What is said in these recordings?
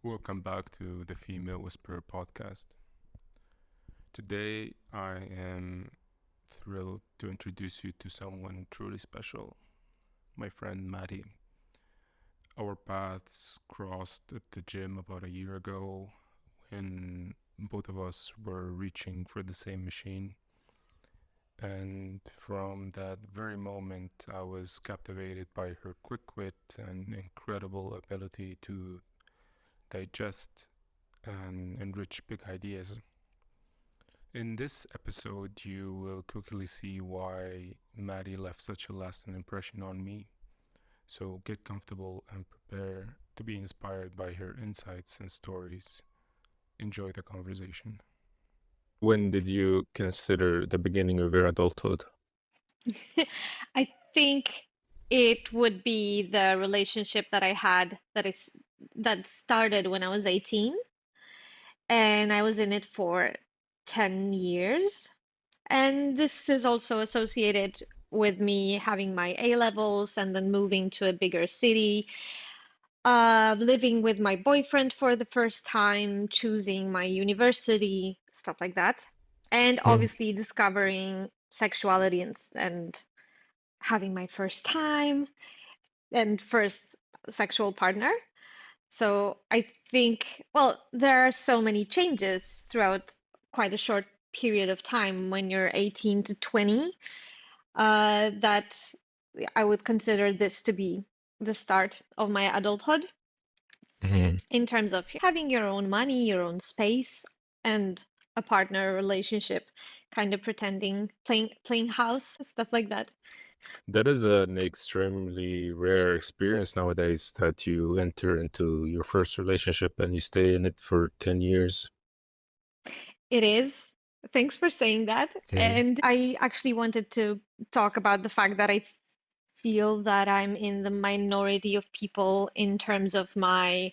Welcome back to the Female Whisperer podcast. Today, I am thrilled to introduce you to someone truly special, my friend Maddy. Our paths crossed at the gym about a year ago when both of us were reaching for the same machine. And from that very moment, I was captivated by her quick wit and incredible ability to digest and enrich big ideas. In this episode, you will quickly see why Maddie left such a lasting impression on me. So get comfortable and prepare to be inspired by her insights and stories. Enjoy the conversation. When did you consider the beginning of your adulthood? I think it would be the relationship that I had that started when I was 18 and I was in it for 10 years. And this is also associated with me having my A levels and then moving to a bigger city, living with my boyfriend for the first time, choosing my university, stuff like that. And Mm. obviously discovering sexuality and having my first time and first sexual partner. So I think, well, there are so many changes throughout quite a short period of time when you're 18 to 20, that I would consider this to be the start of my adulthood Mhm. in terms of having your own money, your own space, and a partner relationship, kind of pretending, playing house, stuff like that. That is an extremely rare experience nowadays that you enter into your first relationship and you stay in it for 10 years. It is. Thanks for saying that. Mhm. And I actually wanted to talk about the fact that I feel that I'm in the minority of people in terms of my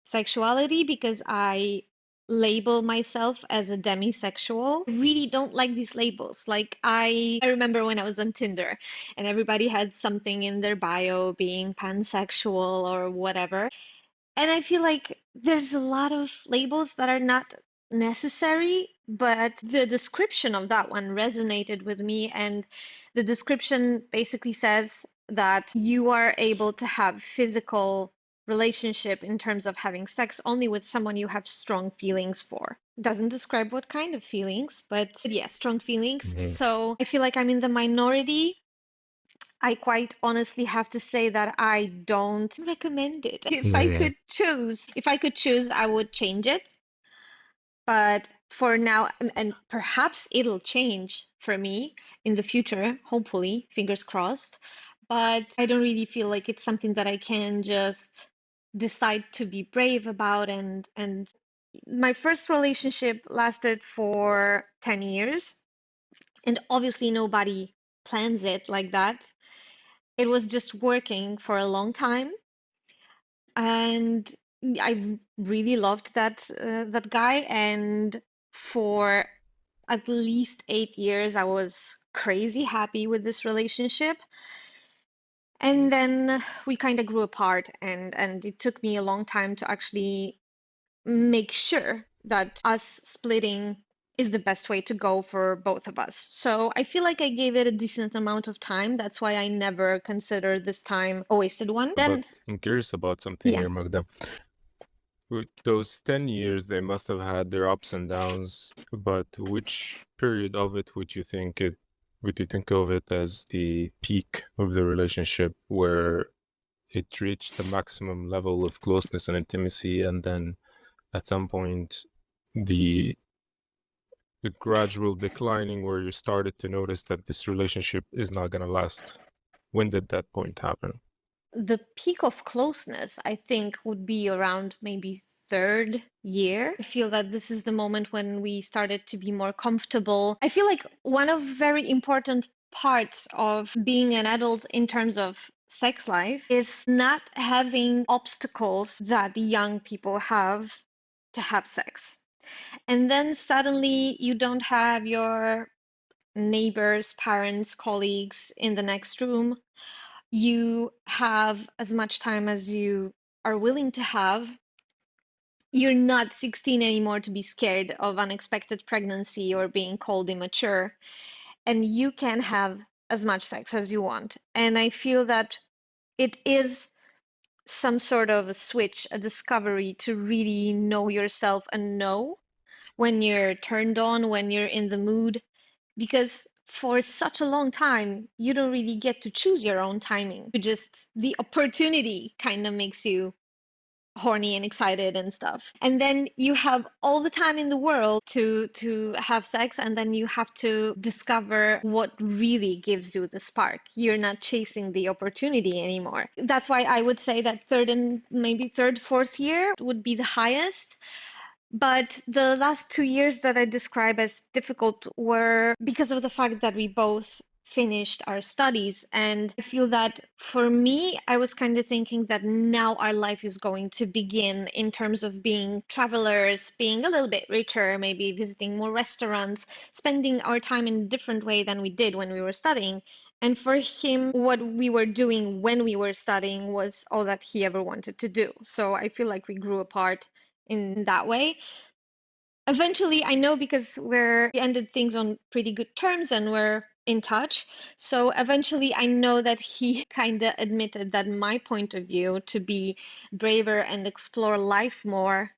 sexuality because I label myself as a demisexual. I really don't like these labels. Like I remember when I was on Tinder and everybody had something in their bio being pansexual or whatever. And I feel like there's a lot of labels that are not necessary, but the description of that one resonated with me. And the description basically says that you are able to have physical relationship in terms of having sex only with someone you have strong feelings for. Doesn't describe what kind of feelings, but yeah, strong feelings. Mhm. So I feel like I'm in the minority. I quite honestly have to say that I don't recommend it. Mhm. If I could choose, I would change it. But for now, and perhaps it'll change for me in the future, hopefully, fingers crossed. But I don't really feel like it's something that I can just decide to be brave about. And my first relationship lasted for 10 years, and obviously nobody plans it like that. It was just working for a long time, and I really loved that guy. And for at least 8 years, I was crazy happy with this relationship. And then we kind of grew apart, and it took me a long time to actually make sure that us splitting is the best way to go for both of us. So I feel like I gave it a decent amount of time. That's why I never consider this time a wasted one. But Then, I'm curious about something yeah, here, Magda. With those 10 years, they must have had their ups and downs, but which period of it would you think of it as the peak of the relationship where it reached the maximum level of closeness and intimacy, and then at some point the the gradual declining where you started to notice that this relationship is not going to last? When did that point happen? the peak of closeness, I think, would be around maybe third year. I feel that this is the moment when we started to be more comfortable. I feel like one of very important parts of being an adult in terms of sex life is not having obstacles that young people have to have sex. And then suddenly you don't have your neighbors, parents, colleagues in the next room. You have as much time as you are willing to have, you're not 16 anymore to be scared of unexpected pregnancy or being called immature, and you can have as much sex as you want. And I feel that it is some sort of a switch, a discovery to really know yourself and know when you're turned on, when you're in the mood, because for such a long time, you don't really get to choose your own timing. You just, the opportunity kind of makes you horny and excited and stuff. And then you have all the time in the world to have sex, and then you have to discover what really gives you the spark. You're not chasing the opportunity anymore. That's why I would say that third and maybe third, fourth year would be the highest. But the last 2 years that I describe as difficult were because of the fact that we both finished our studies. And I feel that for me, I was kind of thinking that now our life is going to begin in terms of being travelers, being a little bit richer, maybe visiting more restaurants, spending our time in a different way than we did when we were studying. And for him, what we were doing when we were studying was all that he ever wanted to do. So I feel like we grew apart in that way. Eventually, I know because we ended things on pretty good terms and we're in touch. So eventually, I know that he kind of admitted that my point of view to be braver and explore life more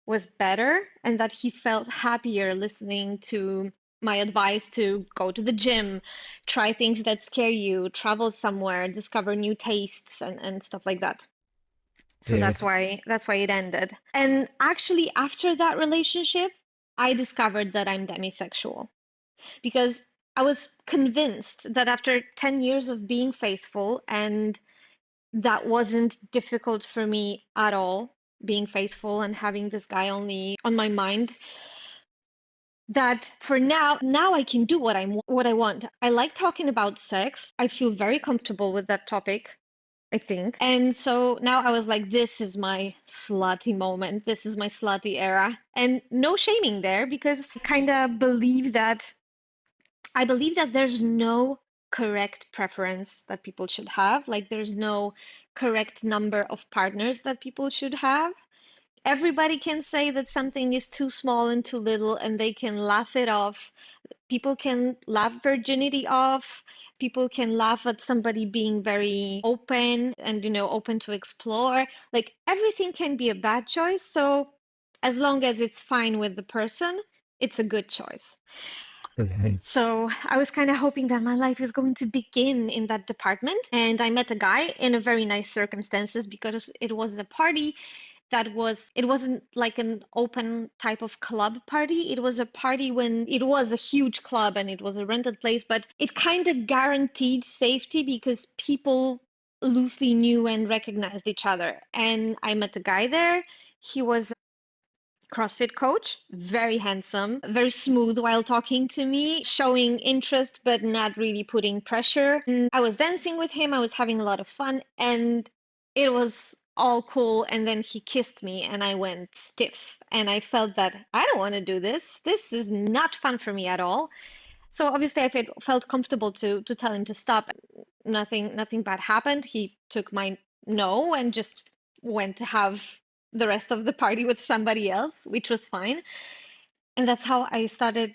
was better, and that he felt happier listening to my advice to go to the gym, try things that scare you, travel somewhere, discover new tastes and stuff like that. So Yeah. that's why it ended. And actually after that relationship, I discovered that I'm demisexual because I was convinced that after 10 years of being faithful, and that wasn't difficult for me at all, being faithful and having this guy only on my mind, that for now I can do what I want. I like talking about sex. I feel very comfortable with that topic, I think. And so now I was like, this is my slutty moment. This is my slutty era. And no shaming there because I believe that there's no correct preference that people should have. Like there's no correct number of partners that people should have. Everybody can say that something is too small and too little, and they can laugh it off. People can laugh virginity off. People can laugh at somebody being very open and, open to explore. Like everything can be a bad choice. So as long as it's fine with the person, it's a good choice. Mhm. So I was kind of hoping that my life is going to begin in that department. And I met a guy in a very nice circumstances because it was a party it wasn't like an open type of club party. It was a party when it was a huge club and it was a rented place, but it kind of guaranteed safety because people loosely knew and recognized each other. And I met a guy there. He was CrossFit coach, very handsome, very smooth while talking to me, showing interest but not really putting pressure. And I was dancing with him, I was having a lot of fun, and it was all cool. And then he kissed me, and I went stiff. And I felt that I don't want to do this. This is not fun for me at all. So obviously, I felt comfortable to tell him to stop. Nothing bad happened. He took my no and just went to have the rest of the party with somebody else, which was fine. And that's how I started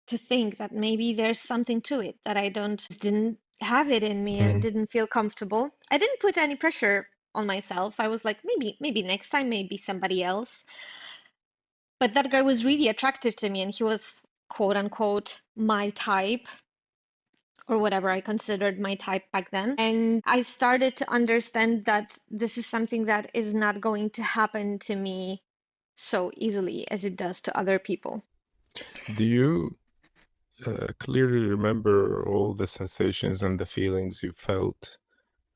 to think that maybe there's something to it, that I didn't have it in me and Mhm. didn't feel comfortable. I didn't put any pressure on myself. I was like, maybe next time, maybe somebody else. But that guy was really attractive to me, and he was quote unquote my type, or whatever I considered my type back then. And I started to understand that this is something that is not going to happen to me so easily as it does to other people. Do you clearly remember all the sensations and the feelings you felt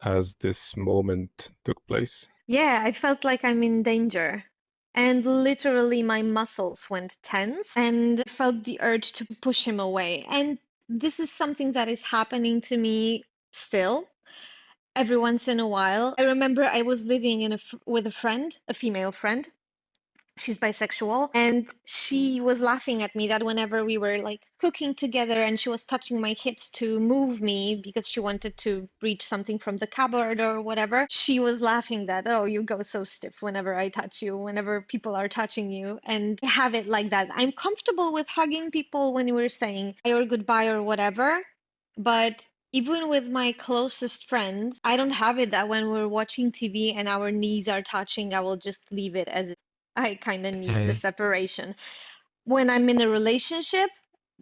as this moment took place? Yeah, I felt like I'm in danger. And literally, my muscles went tense, and I felt the urge to push him away. And this is something that is happening to me still every once in a while. I remember I was living with a friend, a female friend, She's bisexual, and she was laughing at me that whenever we were like cooking together and she was touching my hips to move me because she wanted to reach something from the cupboard or whatever, she was laughing that, oh, you go so stiff whenever I touch you, whenever people are touching you, and I have it like that. I'm comfortable with hugging people when we're saying hi or goodbye or whatever, but even with my closest friends, I don't have it that when we're watching TV and our knees are touching, I will just leave it as I kind of need the Yeah. separation. When I'm in a relationship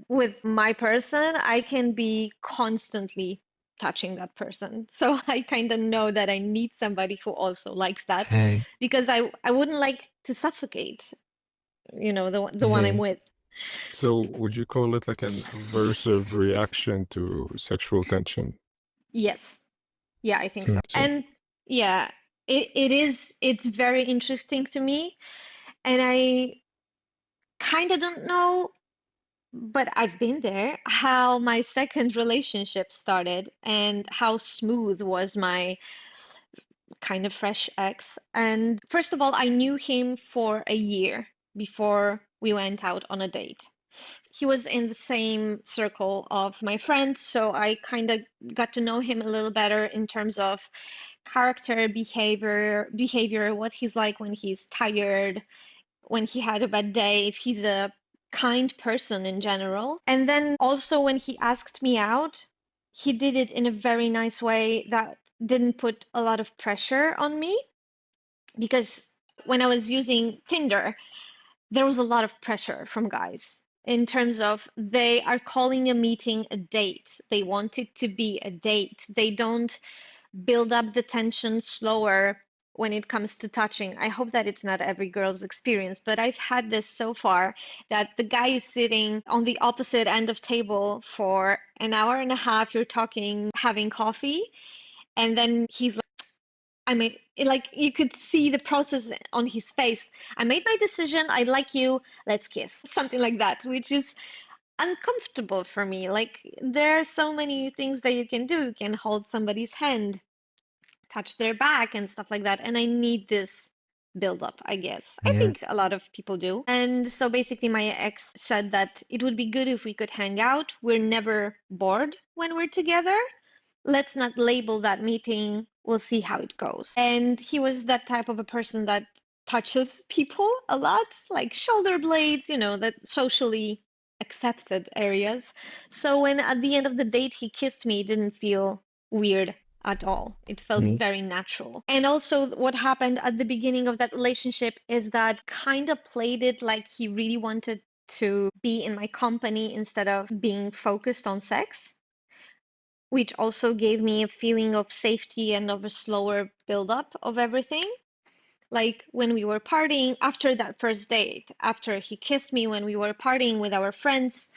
with my person, I can be constantly touching that person. So I kind of know that I need somebody who also likes that Hey, because I wouldn't like to suffocate, the one I'm hey. with. So would you call it like an aversive reaction to sexual tension? Yes. Yeah, I think so. Interesting. And yeah, it's very interesting to me. And I kind of don't know, but I've been there, how my second relationship started and how smooth was my kind of fresh ex. And first of all, I knew him for a year before we went out on a date. He was in the same circle of my friends, so I kind of got to know him a little better in terms of character, behavior, what he's like when he's tired, when he had a bad day, if he's a kind person in general. And then also when he asked me out, he did it in a very nice way that didn't put a lot of pressure on me because when I was using Tinder, there was a lot of pressure from guys in terms of they are calling a meeting a date. They want it to be a date. They don't build up the tension slower when it comes to touching. I hope that it's not every girl's experience, but I've had this so far that the guy is sitting on the opposite end of table for an hour and a half. You're talking, having coffee, and then he's like, I made like you could see the process on his face. I made my decision. I like you. Let's kiss. Something like that, which is uncomfortable for me. Like there are so many things that you can do. You can hold somebody's hand, touch their back and stuff like that. And I need this build up, I guess. I Yeah. think a lot of people do. And so basically, my ex said that it would be good if we could hang out. We're never bored when we're together. Let's not label that meeting. We'll see how it goes. And he was that type of a person that touches people a lot, like shoulder blades, that socially accepted areas. So when at the end of the date he kissed me, it didn't feel weird at all. It felt Mm. very natural. And also, what happened at the beginning of that relationship is that kind of played it like he really wanted to be in my company instead of being focused on sex, which also gave me a feeling of safety and of a slower build-up of everything. Like when we were partying after that first date, after he kissed me when we were partying with our friends,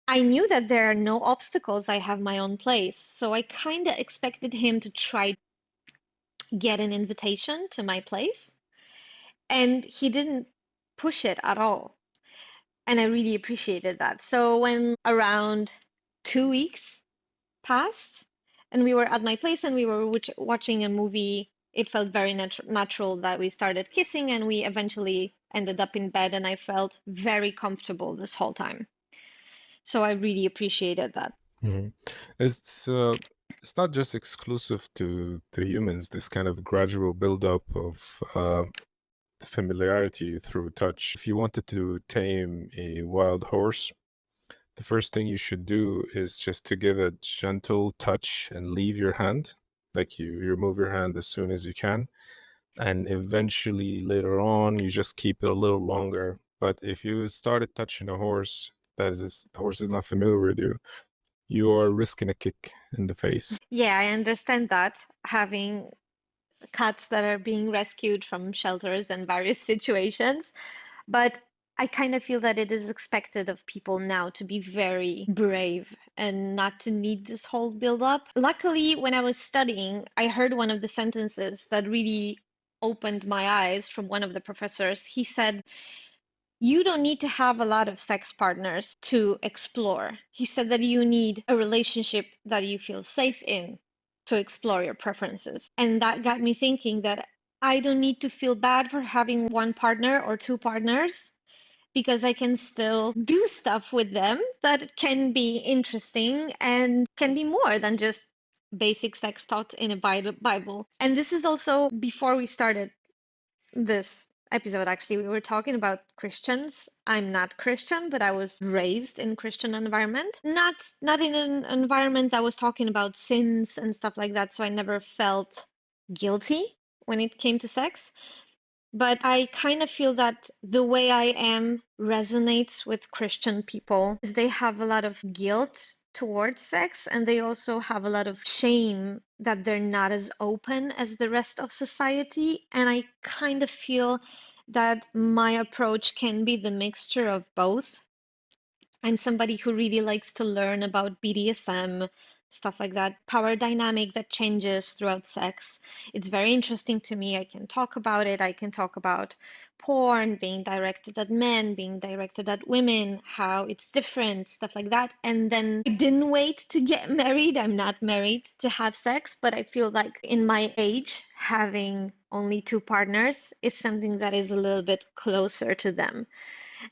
I knew that there are no obstacles. I have my own place. So I kind of expected him to try to get an invitation to my place. And he didn't push it at all. And I really appreciated that. So when around 2 weeks passed and we were at my place and we were watching a movie, it felt very natural that we started kissing and we eventually ended up in bed. And I felt very comfortable this whole time. So I really appreciated that. Mhm. It's not just exclusive to humans, this kind of gradual buildup of familiarity through touch. If you wanted to tame a wild horse, the first thing you should do is just to give a gentle touch and leave your hand. Like you remove your hand as soon as you can. And eventually later on, you just keep it a little longer. But if you started touching a horse, the horse is not familiar with you, you are risking a kick in the face. Yeah, I understand that having cats that are being rescued from shelters and various situations. But I kind of feel that it is expected of people now to be very brave and not to need this whole build up. Luckily, when I was studying, I heard one of the sentences that really opened my eyes from one of the professors. He said, you don't need to have a lot of sex partners to explore. He said that you need a relationship that you feel safe in to explore your preferences. And that got me thinking that I don't need to feel bad for having one partner or two partners because I can still do stuff with them that can be interesting and can be more than just basic sex taught in a Bible. And this is also before we started this episode, actually, we were talking about Christians. I'm not Christian, but I was raised in Christian environment. Not in an environment that was talking about sins and stuff like that, so I never felt guilty when it came to sex. But I kind of feel that the way I am resonates with Christian people, is they have a lot of guilt towards sex, and they also have a lot of shame that they're not as open as the rest of society. And I kind of feel that my approach can be the mixture of both. I'm somebody who really likes to learn about BDSM, stuff like that, power dynamic that changes throughout sex. It's very interesting to me. I can talk about it. I can talk about porn being directed at men, being directed at women, how it's different, stuff like that. And then I didn't wait to get married. I'm not married to have sex, but I feel like in my age, having only two partners is something that is a little bit closer to them.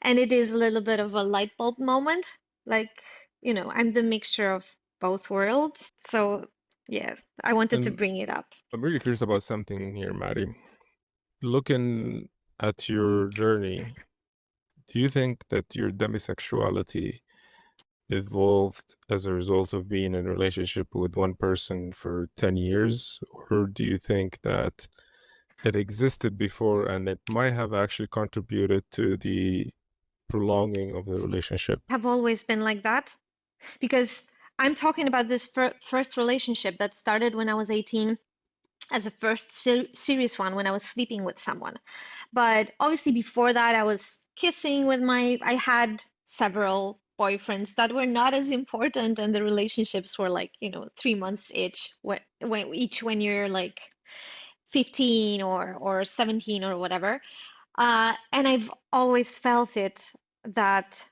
And it is a little bit of a light bulb moment. Like, I'm the mixture of both worlds. So, yeah, I wanted to And bring it up. I'm really curious about something here, Maddie. Looking at your journey, do you think that your demisexuality evolved as a result of being in a relationship with one person for 10 years? Or do you think that it existed before and it might have actually contributed to the prolonging of the relationship? Have always been like that because I'm talking about this first relationship that started when I was 18 as a first serious one when I was sleeping with someone. But obviously before that, I was kissing with I had several boyfriends that were not as important, and the relationships were like, 3 months each, when you're like 15 or 17 or whatever. And I've always felt it that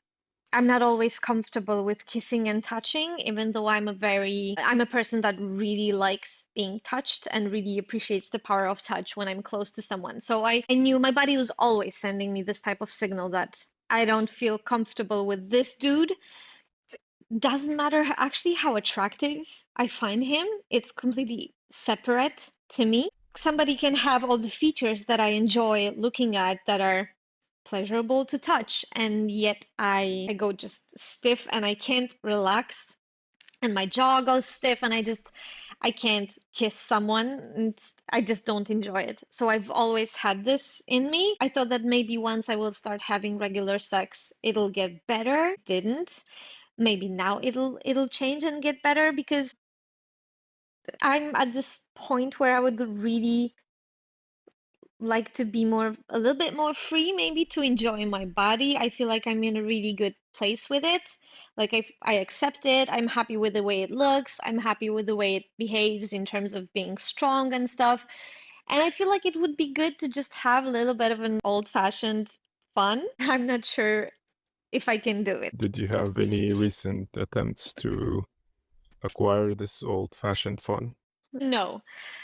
I'm not always comfortable with kissing and touching, even though I'm a person that really likes being touched and really appreciates the power of touch when I'm close to someone. So I knew my body was always sending me this type of signal that I don't feel comfortable with this dude. Doesn't matter actually how attractive I find him, it's completely separate to me. Somebody can have all the features that I enjoy looking at that are pleasurable to touch, and yet I go just stiff and I can't relax, and my jaw goes stiff, and I can't kiss someone. I just don't enjoy it. So I've always had this in me. I thought that maybe once I will start having regular sex, it'll get better. Didn't. Maybe now it'll change and get better because I'm at this point where I would really like to be a little bit more free, maybe to enjoy my body. I feel like I'm in a really good place with it. Like I accept it. I'm happy with the way it looks. I'm happy with the way it behaves in terms of being strong and stuff. And I feel like it would be good to just have a little bit of an old-fashioned fun. I'm not sure if I can do it. Did you have any recent attempts to acquire this old-fashioned fun? No,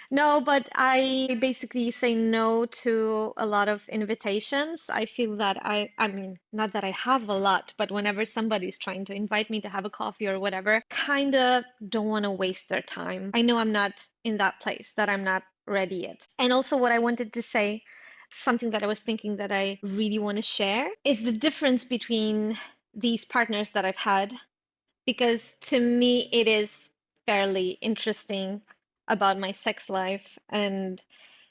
no, but I basically say no to a lot of invitations. I feel that I mean, not that I have a lot, but whenever somebody's trying to invite me to have a coffee or whatever, kind of don't want to waste their time. I know I'm not in that place, that I'm not ready yet. And also, what I wanted to say, something that I was thinking that I really want to share, is the difference between these partners that I've had, because to me it is fairly interesting about my sex life. And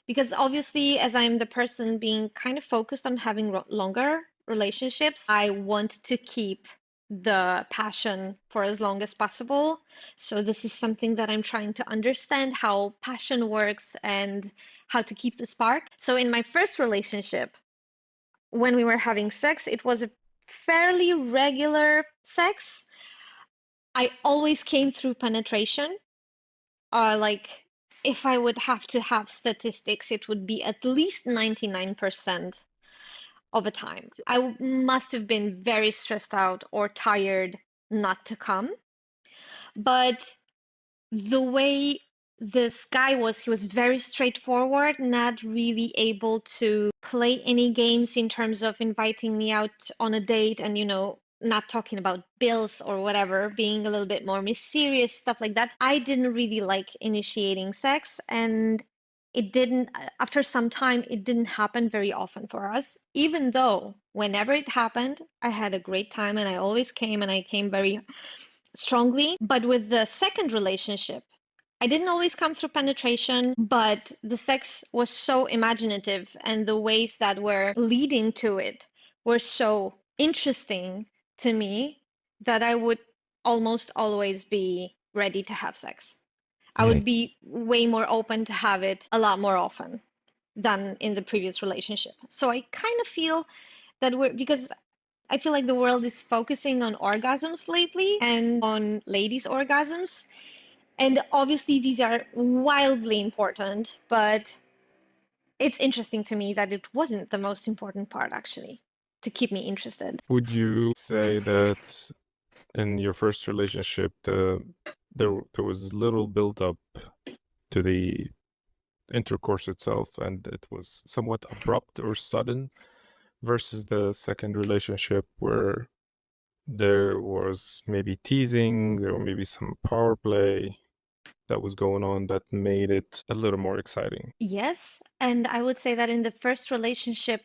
because obviously, as I'm the person being kind of focused on having longer relationships, I want to keep the passion for as long as possible. So this is something that I'm trying to understand, how passion works and how to keep the spark. So in my first relationship, when we were having sex, it was a fairly regular sex. I always came through penetration. Like, if I would have to have statistics, it would be at least 99% of the time. I must have been very stressed out or tired not to come. But the way this guy was very straightforward, not really able to play any games in terms of inviting me out on a date and, not talking about bills or whatever, being a little bit more mysterious, stuff like that. I didn't really like initiating sex, and it didn't, after some time, it didn't happen very often for us, even though whenever it happened, I had a great time and I always came and I came very strongly. But with the second relationship, I didn't always come through penetration, but the sex was so imaginative and the ways that were leading to it were so interesting to me that I would almost always be ready to have sex. I would be way more open to have it a lot more often than in the previous relationship. So I kind of feel that because I feel like the world is focusing on orgasms lately and on ladies' orgasms. And obviously, these are wildly important, but it's interesting to me that it wasn't the most important part, actually, to keep me interested. Would you say that in your first relationship, there was little build up to the intercourse itself, and it was somewhat abrupt or sudden, versus the second relationship where there was maybe teasing, there were maybe some power play that was going on that made it a little more exciting? Yes, and I would say that in the first relationship,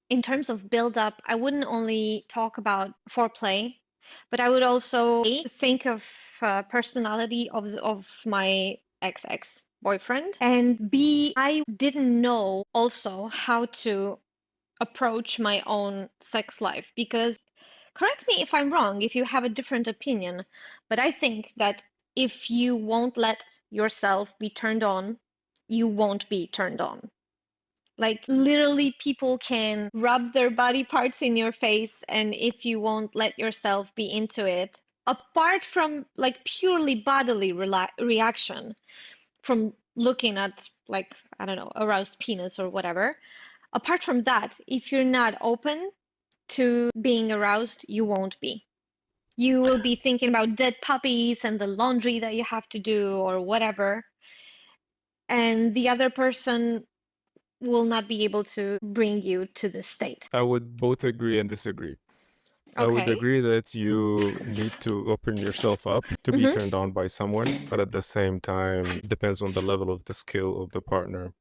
in terms of build up, I wouldn't only talk about foreplay, but I would also think of personality of my ex boyfriend, and B, I didn't know also how to approach my own sex life, because correct me if I'm wrong, if you have a different opinion, but I think that if you won't let yourself be turned on, you won't be turned on. Like literally, people can rub their body parts in your face, and if you won't let yourself be into it, apart from like purely bodily reaction from looking at, like, I don't know, aroused penis or whatever, apart from that, if you're not open to being aroused, you won't be. You will be thinking about dead puppies and the laundry that you have to do or whatever, and the other person will not be able to bring you to this state. I would both agree and disagree. I would Okay. agree that you need to open yourself up to be Mm-hmm. turned on by someone, but at the same time, it depends on the level of the skill of the partner.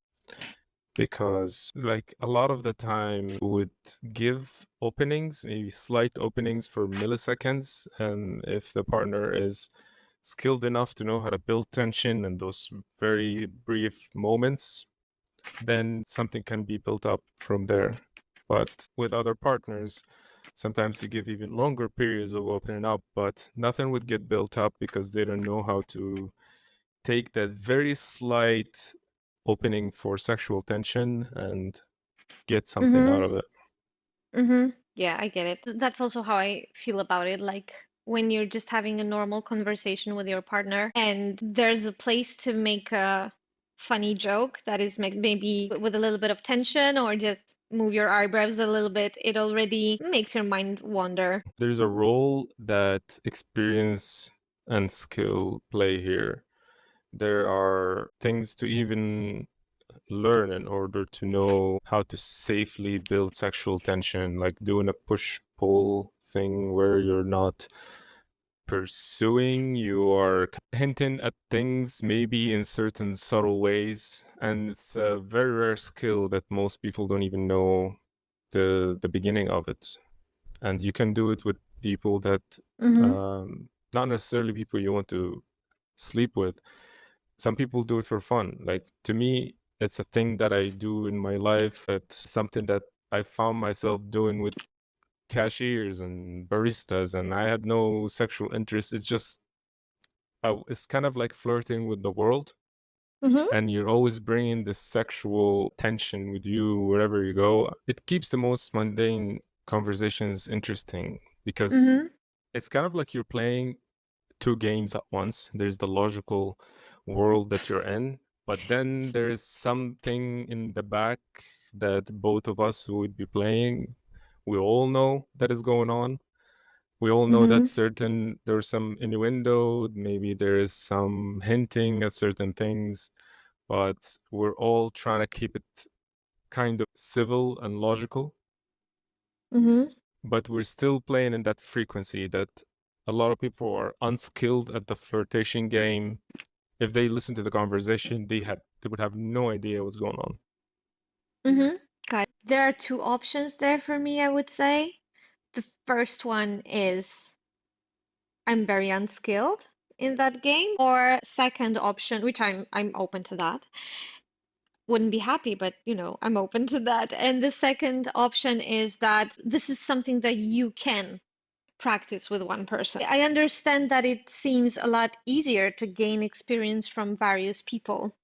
Because, like, a lot of the time would give openings, maybe slight openings for milliseconds. And if the partner is skilled enough to know how to build tension in those very brief moments, then something can be built up from there. But with other partners, sometimes you give even longer periods of opening up, but nothing would get built up because they don't know how to take that very slight opening for sexual tension and get something out Mm-hmm. of it. Mm-hmm. Yeah, I get it. That's also how I feel about it. Like when you're just having a normal conversation with your partner and there's a place to make a funny joke that is maybe with a little bit of tension or just move your eyebrows a little bit, it already makes your mind wander. There's a role that experience and skill play here. There are things to even learn in order to know how to safely build sexual tension, like doing a push pull thing where you're not pursuing, you are hinting at things maybe in certain subtle ways. And it's a very rare skill that most people don't even know the beginning of it. And you can do it with people that Mm-hmm. not necessarily people you want to sleep with. Some people do it for fun. Like, to me, it's a thing that I do in my life. It's something that I found myself doing with cashiers and baristas, and I had no sexual interest. It's just it's kind of like flirting with the world, Mm-hmm. and you're always bringing this sexual tension with you wherever you go. It keeps the most mundane conversations interesting because Mm-hmm. it's kind of like you're playing two games at once. There's the logical world that you're in, but then there's something in the back that both of us who would be playing, we all know that is going on. We all know that there's some innuendo, maybe there is some hinting at certain things, but we're all trying to keep it kind of civil and logical. But we're still playing in that frequency that a lot of people are unskilled at the flirtation game. If they listen to the conversation, they would have no idea what's going on. Got it. There are two options there for me, I would say. The first one is I'm very unskilled in that game, or second option, which I'm open to that. Wouldn't be happy, but I'm open to that. And the second option is that this is something that you can practice with one person. I understand that it seems a lot easier to gain experience from various people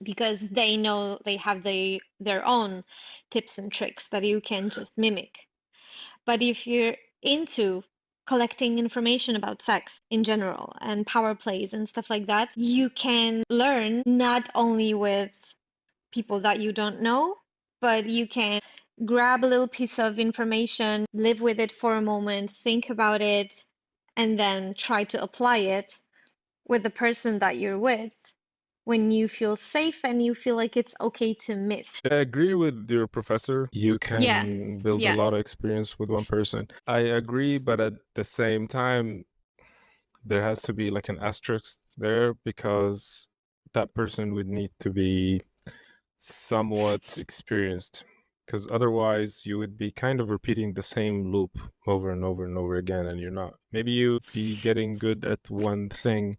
because they know they have their own tips and tricks that you can just mimic. But if you're into collecting information about sex in general and power plays and stuff like that, you can learn not only with people that you don't know, but you can grab a little piece of information, live with it for a moment, think about it, and then try to apply it with the person that you're with when you feel safe and you feel like it's okay to miss. I agree with your professor. You Yeah. can build a Yeah. lot of experience with one person. I agree, but at the same time, there has to be like an asterisk there because that person would need to be somewhat experienced, because otherwise you would be kind of repeating the same loop over and over and over again, and you're not. Maybe you'd be getting good at one thing,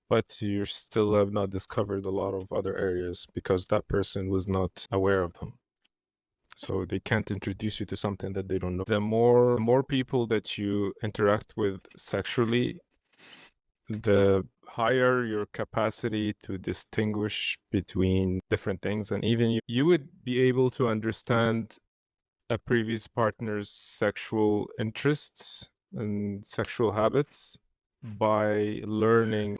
but you still have not discovered a lot of other areas because that person was not aware of them. So they can't introduce you to something that they don't know. The more people that you interact with sexually, the higher your capacity to distinguish between different things. And even you would be able to understand a previous partner's sexual interests and sexual habits by learn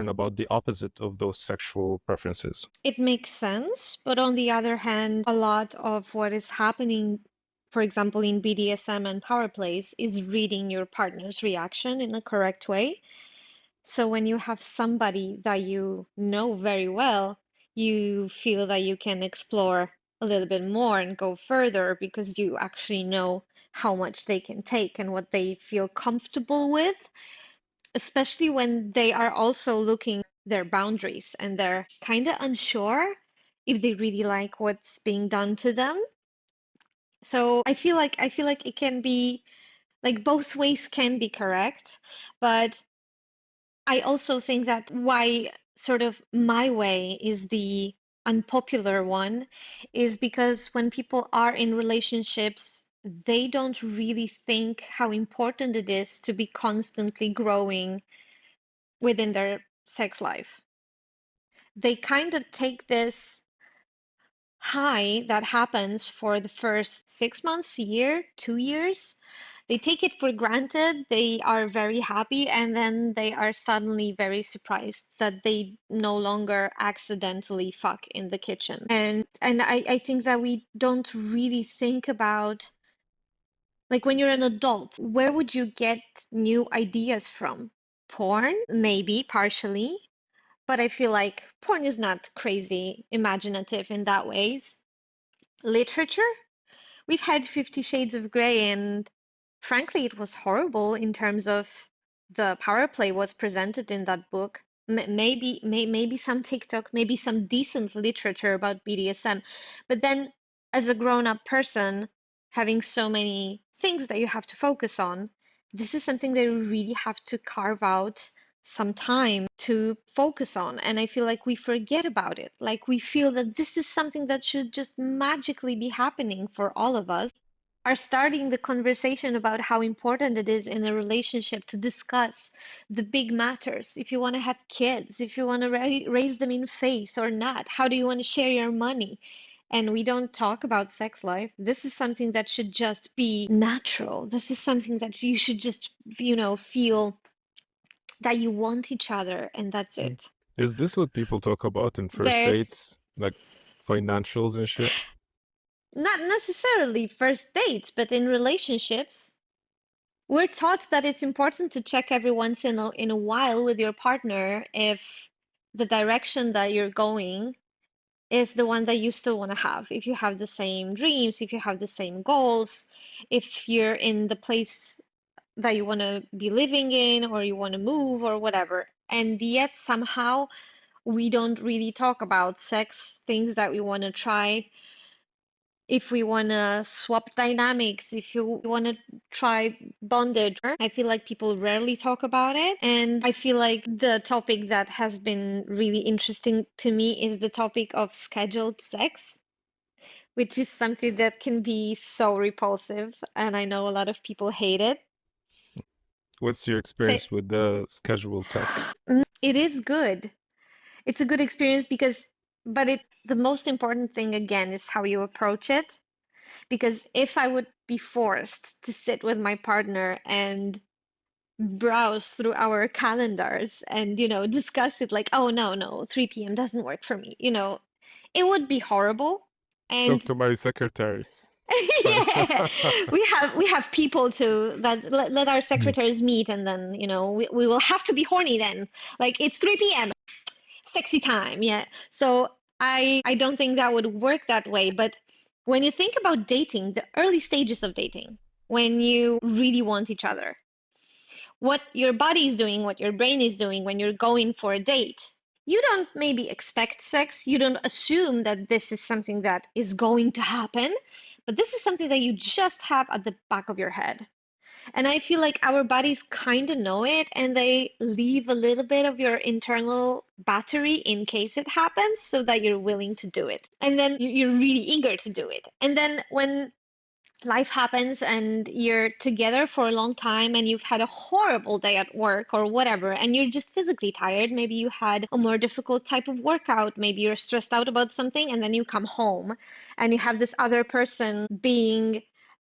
about the opposite of those sexual preferences. It makes sense, but on the other hand, a lot of what is happening, for example, in BDSM and power plays, is reading your partner's reaction in a correct way. So when you have somebody that you know very well, you feel that you can explore a little bit more and go further because you actually know how much they can take and what they feel comfortable with, especially when they are also looking their boundaries and they're kind of unsure if they really like what's being done to them. So I feel like it can be like both ways can be correct, but I also think that why sort of my way is the unpopular one is because when people are in relationships, they don't really think how important it is to be constantly growing within their sex life. They kind of take this high that happens for the first 6 months, a year, 2 years. They take it for granted. They are very happy, and then they are suddenly very surprised that they no longer accidentally fuck in the kitchen. And I think that we don't really think about like when you're an adult, where would you get new ideas from? Porn, maybe partially, but I feel like porn is not crazy imaginative in that ways. Literature, we've had 50 Shades of Grey, and frankly, it was horrible in terms of the power play was presented in that book. Maybe some TikTok, maybe some decent literature about BDSM, but then as a grown-up person, having so many things that you have to focus on, this is something that you really have to carve out some time to focus on. And I feel like we forget about it. Like we feel that this is something that should just magically be happening for all of us. Are starting the conversation about how important it is in a relationship to discuss the big matters. If you want to have kids, if you want to raise them in faith or not, how do you want to share your money? And we don't talk about sex life. This is something that should just be natural. This is something that you should just, feel that you want each other, and that's it. Is this what people talk about in first There's dates? Like financials and shit? not necessarily first dates, but in relationships. we're taught that it's important to check every once in a while with your partner if the direction that you're going is the one that you still want to have. If you have the same dreams, if you have the same goals, if you're in the place that you want to be living in, or you want to move, or whatever. And yet somehow we don't really talk about sex, things that we want to try, if we want to swap dynamics, if you want to try bondage. I feel like people rarely talk about it. And I feel like the topic that has been really interesting to me is the topic of scheduled sex, which is something that can be so repulsive. And I know a lot of people hate it. What's your experience with the scheduled sex? It is good. It's a good experience but the most important thing again is how you approach it. Because if I would be forced to sit with my partner and browse through our calendars and, discuss it like, oh, no, 3 p.m. doesn't work for me, it would be horrible. And Talk to my secretary. yeah, we have people that let our secretaries meet, and then, we will have to be horny then. Like, it's 3 p.m. sexy time, yeah. So I don't think that would work that way. But when you think about dating, the early stages of dating, when you really want each other, what your body is doing, what your brain is doing when you're going for a date, you don't maybe expect sex. You don't assume that this is something that is going to happen, but this is something that you just have at the back of your head. And I feel like our bodies kind of know it, and they leave a little bit of your internal battery in case it happens, so that you're willing to do it. And then you're really eager to do it. And then when life happens and you're together for a long time and you've had a horrible day at work or whatever, and you're just physically tired, maybe you had a more difficult type of workout, maybe you're stressed out about something, and then you come home and you have this other person being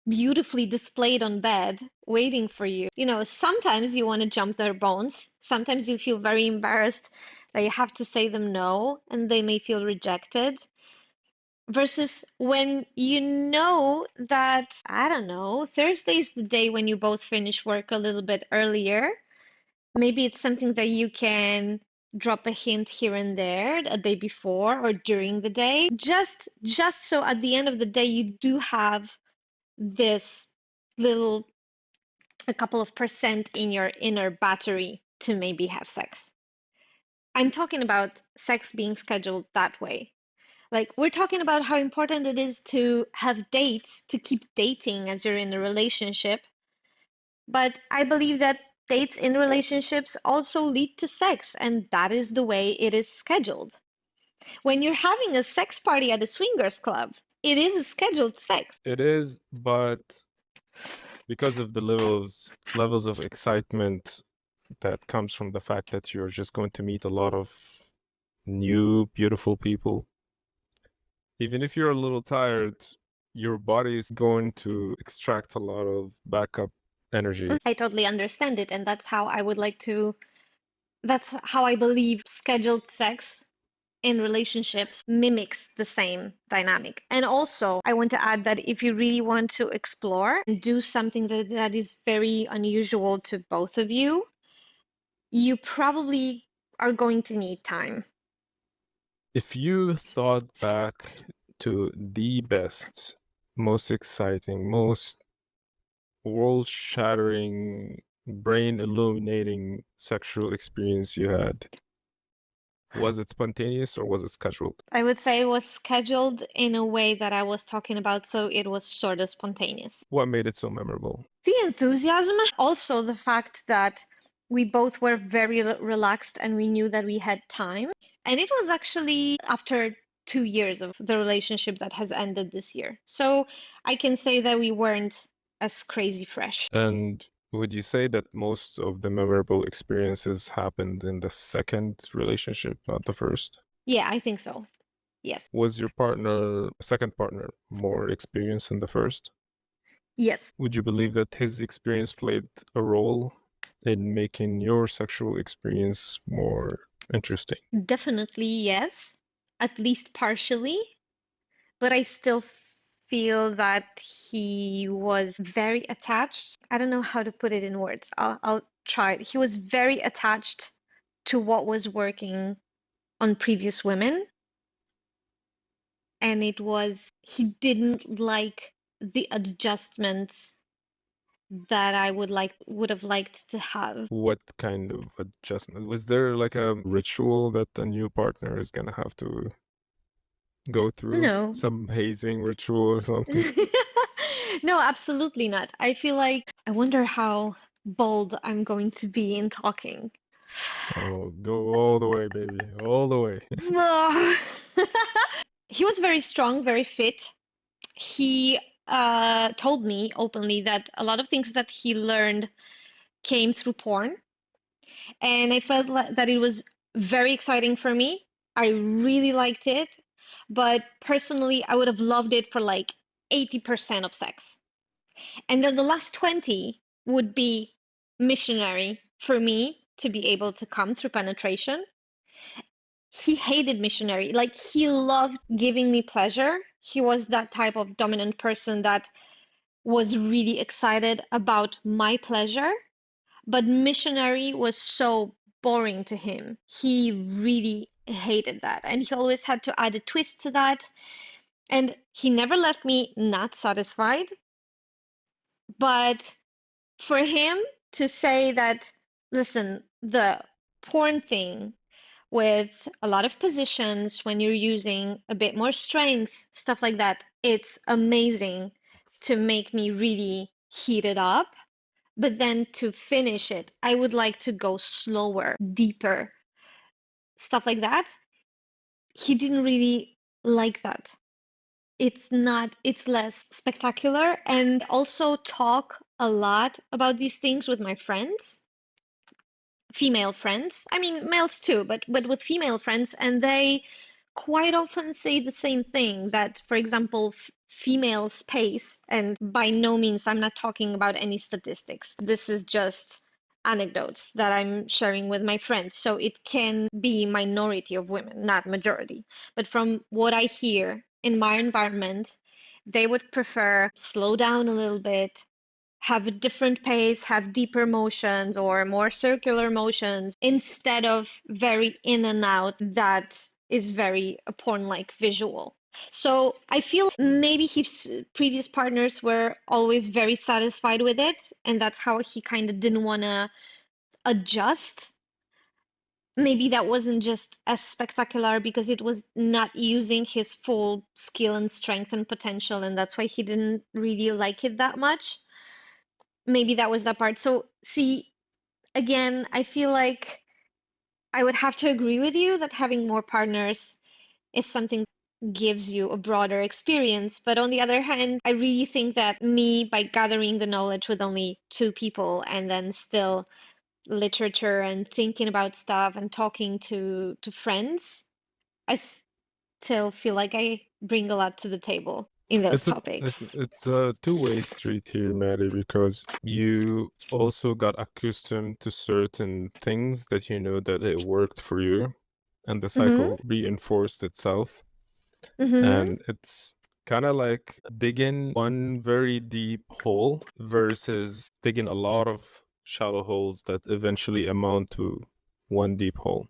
beautifully displayed on bed waiting for you. Sometimes you want to jump their bones. Sometimes you feel very embarrassed that you have to say them no, and they may feel rejected. Versus when you know that, I don't know, Thursday is the day when you both finish work a little bit earlier. Maybe it's something that you can drop a hint here and there a day before or during the day. Just so at the end of the day you do have this little, a couple of percent in your inner battery to maybe have sex. I'm talking about sex being scheduled that way. Like, we're talking about how important it is to have dates, to keep dating as you're in a relationship. But I believe that dates in relationships also lead to sex, and that is the way it is scheduled. When you're having a sex party at a swingers club, it is a scheduled sex. It is, but because of the levels of excitement that comes from the fact that you're just going to meet a lot of new, beautiful people, even if you're a little tired, your body is going to extract a lot of backup energy. I totally understand it, and that's how I believe scheduled sex in relationships mimics the same dynamic. And also, I want to add that if you really want to explore and do something that is very unusual to both of you, you probably are going to need time. If you thought back to the best, most exciting, most world-shattering, brain-illuminating sexual experience you had, was it spontaneous or was it scheduled? I would say it was scheduled in a way that I was talking about, so it was sort of spontaneous. What made it so memorable? The enthusiasm, also the fact that we both were very relaxed and we knew that we had time. And it was actually after 2 years of the relationship that has ended this year. So I can say that we weren't as crazy fresh. And would you say that most of the memorable experiences happened in the second relationship, not the first? Yeah, I think so. Yes. Was your second partner, more experienced than the first? Yes. Would you believe that his experience played a role in making your sexual experience more interesting? Definitely yes, at least partially. But I still feel that he was very attached. I don't know how to put it in words. I'll try it. He was very attached to what was working on previous women, and he didn't like the adjustments that I would have liked to have. What kind of adjustment? Was there like a ritual that a new partner is gonna have to go through? No. Some hazing ritual or something? No, absolutely not. I feel like I wonder how bold I'm going to be in talking. Oh, go all the way, baby. All the way. He was very strong, very fit. He told me openly that a lot of things that he learned came through porn, and I felt that it was very exciting for me. I really liked it, but personally, I would have loved it for like 80% of sex. And then the last 20 would be missionary for me to be able to come through penetration. He hated missionary. Like, he loved giving me pleasure. He was that type of dominant person that was really excited about my pleasure, but missionary was so boring to him. He really hated that. And he always had to add a twist to that. And he never left me not satisfied. But for him to say that, listen, the porn thing with a lot of positions when you're using a bit more strength, stuff like that, it's amazing to make me really heat it up. But then to finish it, I would like to go slower, deeper, stuff like that. He didn't really like that. It's less spectacular. And also talk a lot about these things with my friends, female friends. I mean, males too, but with female friends, and they quite often say the same thing that, for example, female space, and by no means I'm not talking about any statistics. This is just anecdotes that I'm sharing with my friends. So it can be minority of women, not majority. But from what I hear in my environment, they would prefer slow down a little bit, have a different pace, have deeper motions or more circular motions instead of very in and out that is very porn-like visual. So I feel maybe his previous partners were always very satisfied with it, and that's how he kind of didn't want to adjust. Maybe that wasn't just as spectacular because it was not using his full skill and strength and potential, and that's why he didn't really like it that much. Maybe that was that part. So, see, again, I feel like I would have to agree with you that having more partners is something that gives you a broader experience. But on the other hand, I really think that me, by gathering the knowledge with only two people and then still literature and thinking about stuff and talking to friends, I still feel like I bring a lot to the table in those topics. It's a two-way street here, Maddy, because you also got accustomed to certain things that you know that it worked for you, and the cycle reinforced itself. And it's kind of like digging one very deep hole versus digging a lot of shallow holes that eventually amount to one deep hole.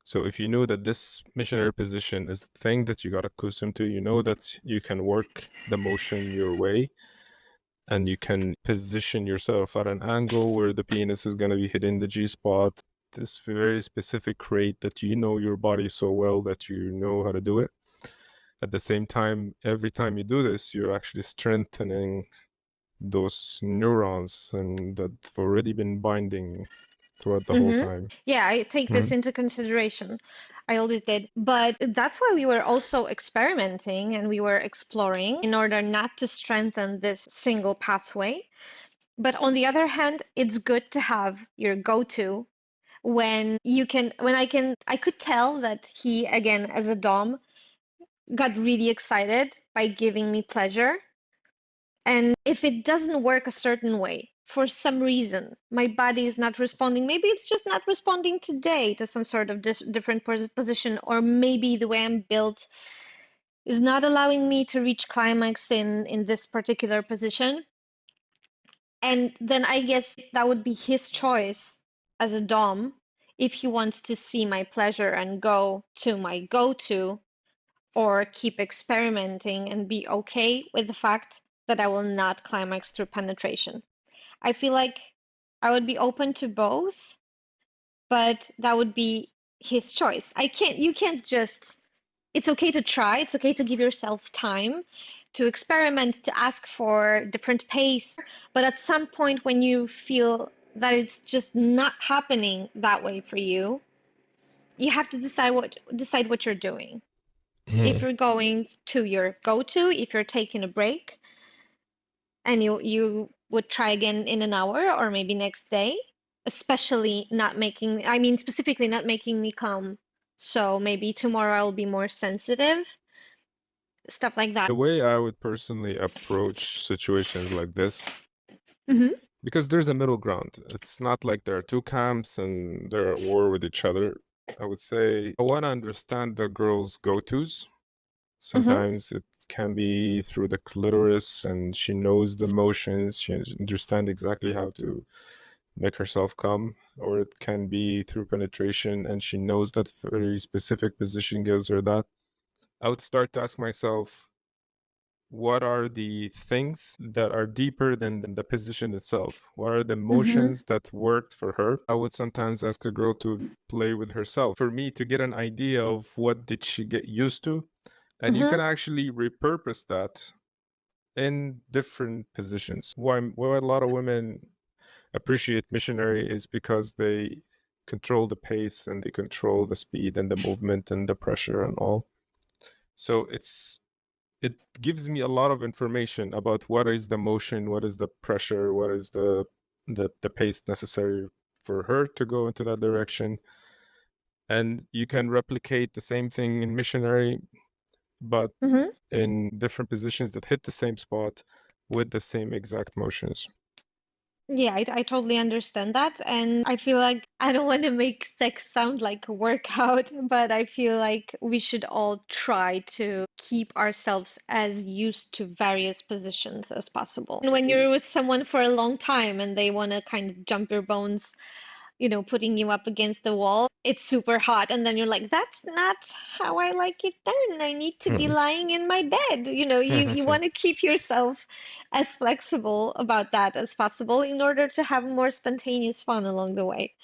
So if you know that this missionary position is the thing that you got accustomed to, you know that you can work the motion your way, and you can position yourself at an angle where the penis is going to be hitting the G-spot, this very specific rate that you know your body so well that you know how to do it. At the same time, every time you do this, you're actually strengthening those neurons and that have already been binding throughout the whole time. Yeah, I take this into consideration. I always did. But that's why we were also experimenting and we were exploring in order not to strengthen this single pathway. But on the other hand, it's good to have your go-to when I could tell that he, again, as a dom, got really excited by giving me pleasure. And if it doesn't work a certain way, for some reason, my body is not responding. Maybe it's just not responding today to some sort of different position, or maybe the way I'm built is not allowing me to reach climax in this particular position. And then I guess that would be his choice as a dom if he wants to see my pleasure and go to my go-to, or keep experimenting and be okay with the fact that I will not climax through penetration. I feel like I would be open to both, but that would be his choice. You can't just, it's okay to try, it's okay to give yourself time to experiment, to ask for different pace, but at some point when you feel that it's just not happening that way for you, you have to decide what you're doing. If you're going to your go-to, if you're taking a break, and you would try again in an hour or maybe next day, especially not making, I mean, specifically not making me come. So maybe tomorrow I'll be more sensitive, stuff like that. The way I would personally approach situations like this, Hmm. because there's a middle ground. It's not like there are two camps and they're at war with each other. I would say I want to understand the girl's go-tos. Hmm. Sometimes it can be through the clitoris and she knows the motions, she understands exactly how to make herself come, or it can be through penetration and she knows that very specific position gives her that. I would start to ask myself, what are the things that are deeper than the position itself? What are the Hmm. motions that worked for her? I would sometimes ask a girl to play with herself for me to get an idea of what did she get used to. And you Hmm. can actually repurpose that in different positions. Why a lot of women appreciate missionary is because they control the pace and they control the speed and the movement and the pressure and all. So it gives me a lot of information about what is the motion, what is the pressure, what is the pace necessary for her to go into that direction. And you can replicate the same thing in missionary, but Hmm. in different positions that hit the same spot with the same exact motions. Yeah, I totally understand that. And I feel like I don't want to make sex sound like a workout, but I feel like we should all try to keep ourselves as used to various positions as possible. And when you're with someone for a long time and they want to kind of jump your bones, putting you up against the wall, it's super hot. And then you're like, that's not how I like it done. I need to be lying in my bed. You want to keep yourself as flexible about that as possible in order to have more spontaneous fun along the way.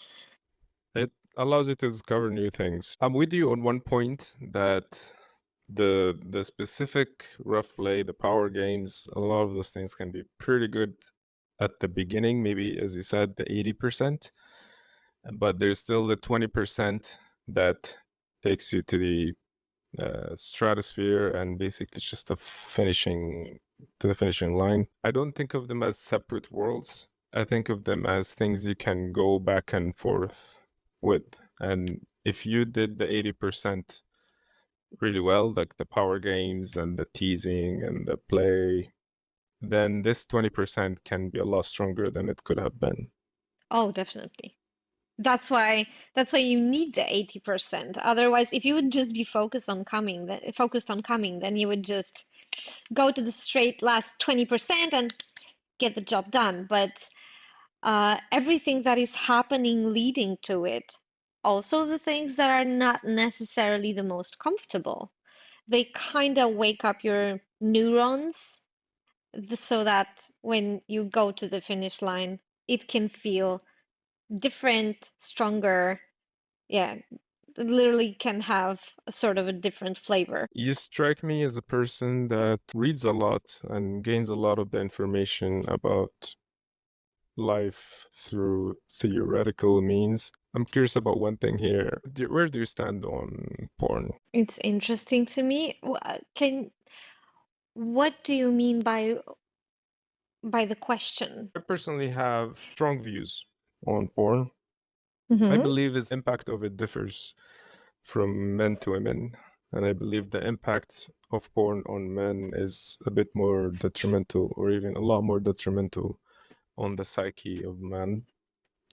It allows you to discover new things. I'm with you on one point that the specific rough play, the power games, a lot of those things can be pretty good at the beginning, maybe as you said, the 80%, but there's still the 20% that takes you to the stratosphere and basically just the finishing line. I don't think of them as separate worlds. I think of them as things you can go back and forth with. And if you did the 80% really well, like the power games and the teasing and the play, then this 20% can be a lot stronger than it could have been. Oh, definitely. That's why you need the 80%. Otherwise, if you would just be focused on coming, then you would just go to the straight last 20% and get the job done. But everything that is happening leading to it, also the things that are not necessarily the most comfortable, they kind of wake up your neurons so that when you go to the finish line, it can feel different, stronger. Yeah, it literally can have a sort of a different flavor. You strike me as a person that reads a lot and gains a lot of the information about life through theoretical means. I'm curious about one thing here. Where do you stand on porn? It's interesting to me. What do you mean by the question? I personally have strong views on porn. I Hmm. believe its impact of it differs from men to women. And I believe the impact of porn on men is a bit more detrimental, or even a lot more detrimental on the psyche of man.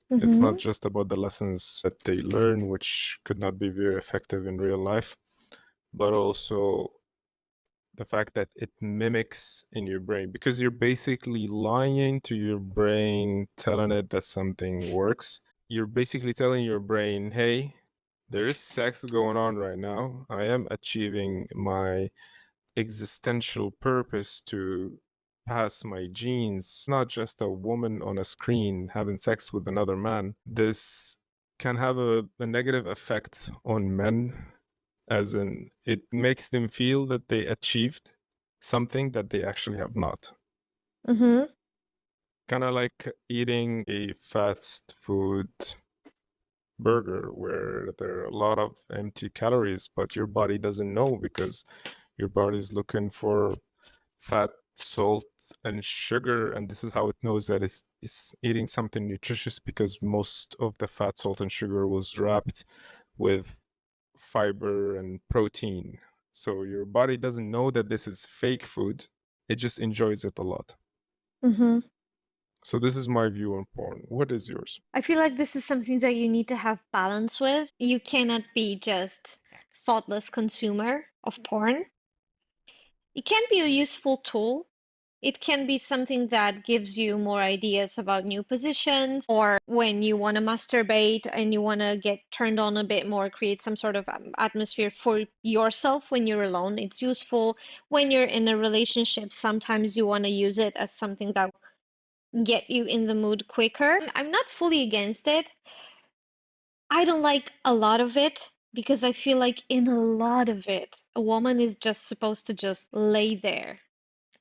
It's not Hmm. just about the lessons that they learn, which could not be very effective in real life, but also the fact that it mimics in your brain, because you're basically lying to your brain, telling it that something works. You're basically telling your brain, hey, there is sex going on right now. I am achieving my existential purpose to pass my genes, not just a woman on a screen having sex with another man. This can have a negative effect on men, as in it makes them feel that they achieved something that they actually have not. Mm-hmm. Kind of like eating a fast food burger where there are a lot of empty calories, but your body doesn't know because your body's looking for fat, salt, and sugar, and this is how it knows that it's eating something nutritious, because most of the fat, salt, and sugar was wrapped with fiber and protein. So your body doesn't know that this is fake food. It just enjoys it a lot. Mm-hmm. So this is my view on porn. What is yours? I feel like this is something that you need to have balance with. You cannot be just thoughtless consumer of porn. It can be a useful tool. It can be something that gives you more ideas about new positions, or when you want to masturbate and you want to get turned on a bit more, create some sort of atmosphere for yourself when you're alone. It's useful when you're in a relationship. Sometimes you want to use it as something that will get you in the mood quicker. I'm not fully against it. I don't like a lot of it because I feel like in a lot of it, a woman is just supposed to just lay there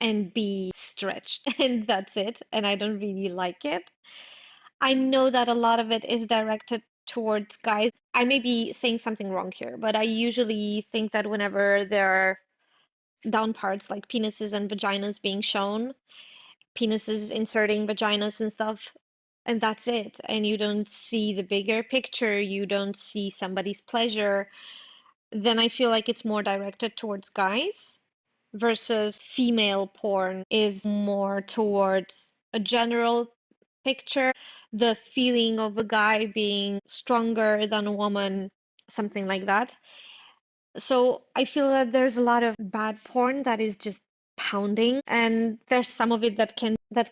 and be stretched, and that's it. And I don't really like it. I know that a lot of it is directed towards guys. I may be saying something wrong here, but I usually think that whenever there are down parts like penises and vaginas being shown, penises inserting vaginas and stuff, and that's it. And you don't see the bigger picture, you don't see somebody's pleasure, then I feel like it's more directed towards guys versus female porn is more towards a general picture, the feeling of a guy being stronger than a woman, something like that. So I feel that there's a lot of bad porn that is just pounding, and there's some of it that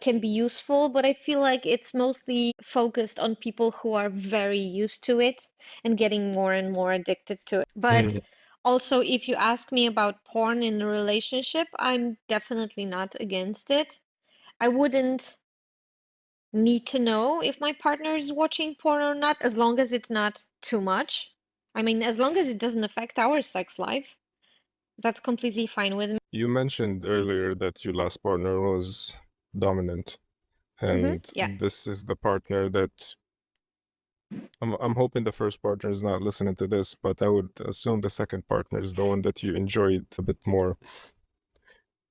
can be useful, but I feel like it's mostly focused on people who are very used to it and getting more and more addicted to it. But Mm. also, if you ask me about porn in a relationship, I'm definitely not against it. I wouldn't need to know if my partner is watching porn or not, as long as it's not too much. I mean, as long as it doesn't affect our sex life, that's completely fine with me. You mentioned earlier that your last partner was dominant, and Yeah. this is the partner that I'm hoping the first partner is not listening to this, but I would assume the second partner is the one that you enjoyed a bit more.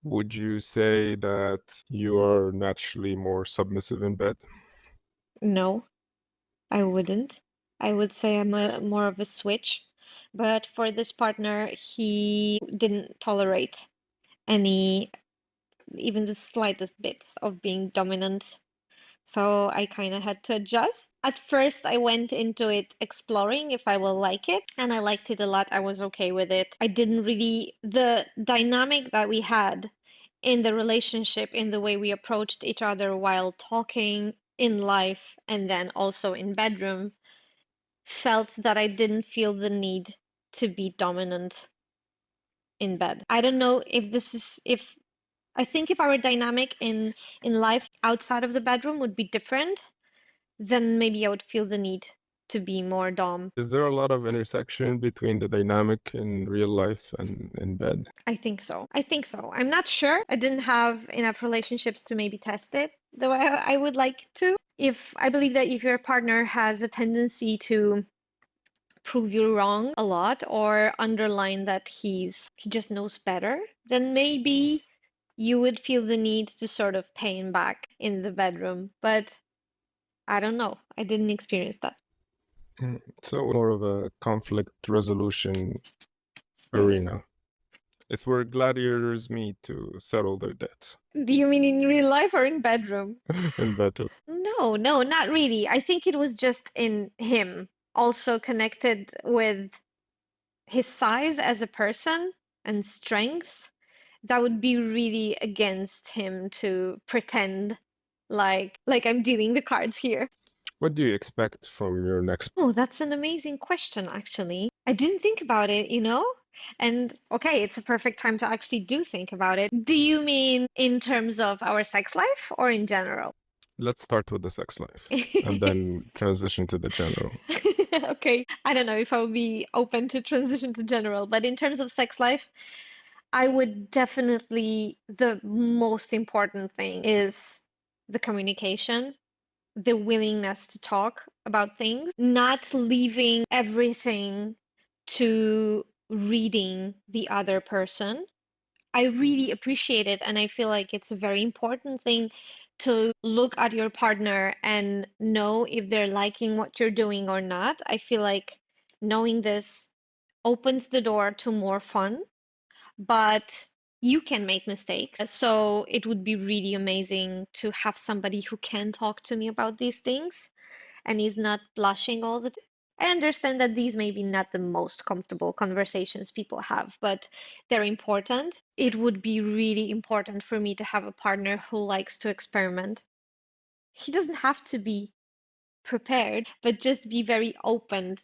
Would you say that you are naturally more submissive in bed? No, I wouldn't. I would say I'm more of a switch. But for this partner, he didn't tolerate any, even the slightest bits of being dominant. So I kind of had to adjust. At first, I went into it exploring if I will like it, and I liked it a lot. I was okay with it. I didn't really, the dynamic that we had in the relationship, in the way we approached each other while talking in life and then also in bedroom, felt that I didn't feel the need to be dominant in bed. I don't know if this is if I think if our dynamic in life outside of the bedroom would be different, then maybe I would feel the need to be more dom. Is there a lot of intersection between the dynamic in real life and in bed? I think so. I think so. I'm not sure. I didn't have enough relationships to maybe test it the way I would like to. If I believe that if your partner has a tendency to prove you wrong a lot or underline that he just knows better, then maybe you would feel the need to sort of pay him back in the bedroom. But I don't know. I didn't experience that. So more of a conflict resolution arena. It's where gladiators meet to settle their debts. Do you mean in real life or in bedroom? In battle. No, not really. I think it was just in him, also connected with his size as a person and strength that would be really against him to pretend like I'm dealing the cards here. What do you expect from your next? Oh, that's an amazing question, actually. I didn't think about it, you know? And okay, it's a perfect time to actually do think about it. Do you mean in terms of our sex life or in general? Let's start with the sex life and then transition to the general. Okay, I don't know if I'll be open to transition to general, but in terms of sex life, I would definitely, the most important thing is the communication, the willingness to talk about things, not leaving everything to reading the other person. I really appreciate it, and I feel like it's a very important thing to look at your partner and know if they're liking what you're doing or not. I feel like knowing this opens the door to more fun, but you can make mistakes. So it would be really amazing to have somebody who can talk to me about these things and is not blushing all the time. I understand that these may be not the most comfortable conversations people have, but they're important. It would be really important for me to have a partner who likes to experiment. He doesn't have to be prepared, but just be very open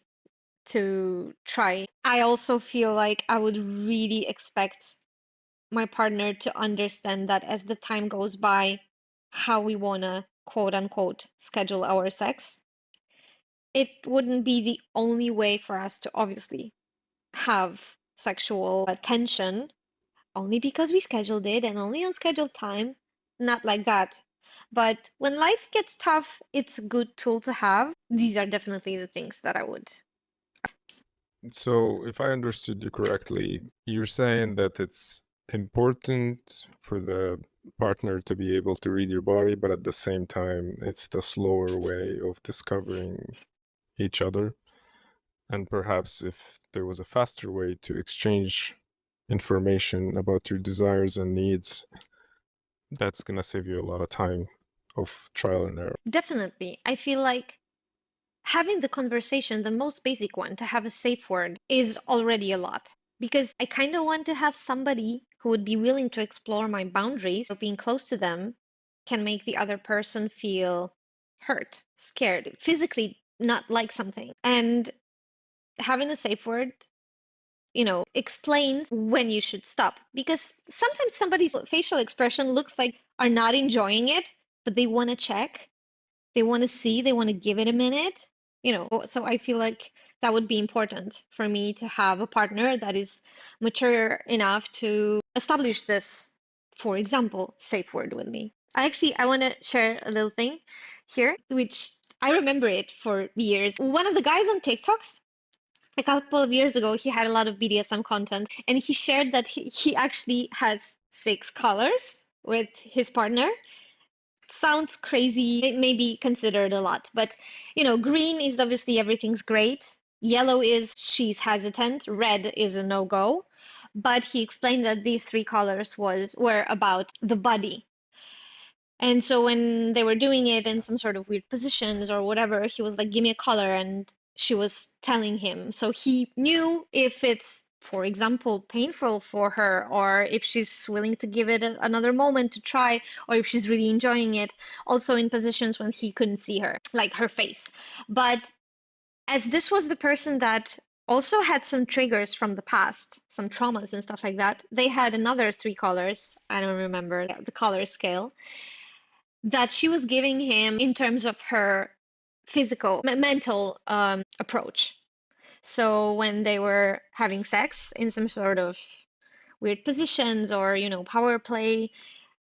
to try. I also feel like I would really expect my partner to understand that as the time goes by, how we want to quote unquote schedule our sex. It wouldn't be the only way for us to obviously have sexual tension only because we scheduled it and only on scheduled time. Not like that. But when life gets tough, it's a good tool to have. These are definitely the things that I would. So, if I understood you correctly, you're saying that it's important for the partner to be able to read your body, but at the same time, it's the slower way of discovering each other. And perhaps if there was a faster way to exchange information about your desires and needs, that's going to save you a lot of time of trial and error. Definitely. I feel like having the conversation, the most basic one, to have a safe word, is already a lot. Because I kind of want to have somebody who would be willing to explore my boundaries, or being close to them can make the other person feel hurt, scared, physically not like something. And having a safe word, explains when you should stop. Because sometimes somebody's facial expression looks like are not enjoying it, but they want to check, they want to see, they want to give it a minute. So I feel like that would be important for me to have a partner that is mature enough to establish this, for example, safe word with me. I want to share a little thing here, which I remember it for years. One of the guys on TikToks, a couple of years ago, he had a lot of BDSM content, and he shared that he actually has 6 colors with his partner. Sounds crazy. It may be considered a lot, but green is obviously everything's great. Yellow is she's hesitant. Red is a no-go. But he explained that these 3 colors were about the body. And so when they were doing it in some sort of weird positions or whatever, he was like, give me a color. And she was telling him. So he knew if it's, for example, painful for her, or if she's willing to give it another moment to try, or if she's really enjoying it, also in positions when he couldn't see her, like her face. But as this was the person that also had some triggers from the past, some traumas and stuff like that, they had another 3 colors. I don't remember the color scale that she was giving him in terms of her physical, mental approach. So when they were having sex in some sort of weird positions or, power play,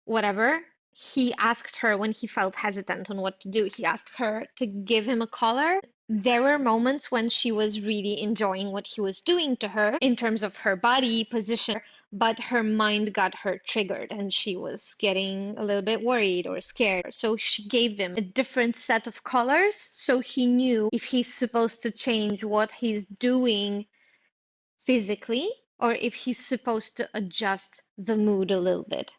whatever, he asked her when he felt hesitant on what to do, he asked her to give him a collar. There were moments when she was really enjoying what he was doing to her in terms of her body position, but her mind got her triggered and she was getting a little bit worried or scared. So she gave him a different set of colors so he knew if he's supposed to change what he's doing physically or if he's supposed to adjust the mood a little bit.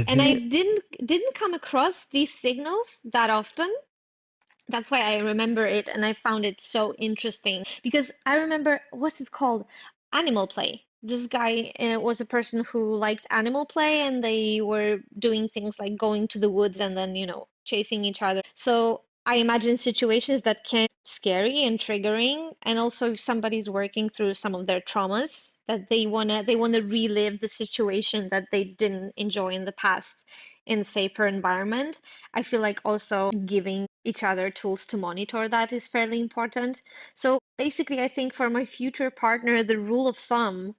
And I didn't come across these signals that often. That's why I remember it, and I found it so interesting because I remember, what's it called? Animal play. This guy was a person who liked animal play, and they were doing things like going to the woods and then, chasing each other. So I imagine situations that can be scary and triggering, and also if somebody's working through some of their traumas, that they wanna relive the situation that they didn't enjoy in the past in a safer environment. I feel like also giving each other tools to monitor that is fairly important. So basically, I think for my future partner, the rule of thumb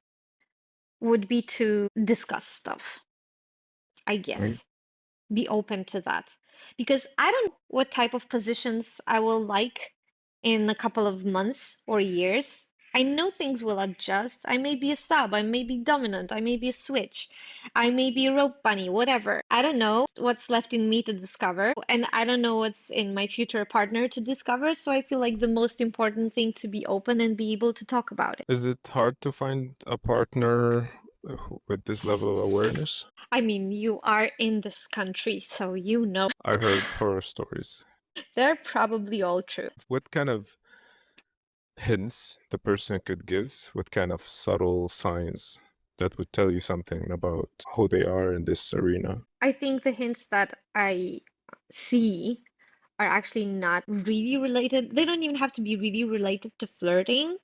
would be to discuss stuff, I Right. guess. Be open to that. Because I don't know what type of positions I will like in a couple of months or years. I know things will adjust. I may be a sub, I may be dominant, I may be a switch, I may be a rope bunny, whatever. I don't know what's left in me to discover, and I don't know what's in my future partner to discover. So I feel like the most important thing to be open and be able to talk about it. Is it hard to find a partner with this level of awareness? I mean, you are in this country, so you know. I heard horror stories. They're probably all true. What kind of hints the person could give? What kind of subtle signs that would tell you something about who they are in this arena? I think the hints that I see are actually not really related. They don't even have to be really related to flirting.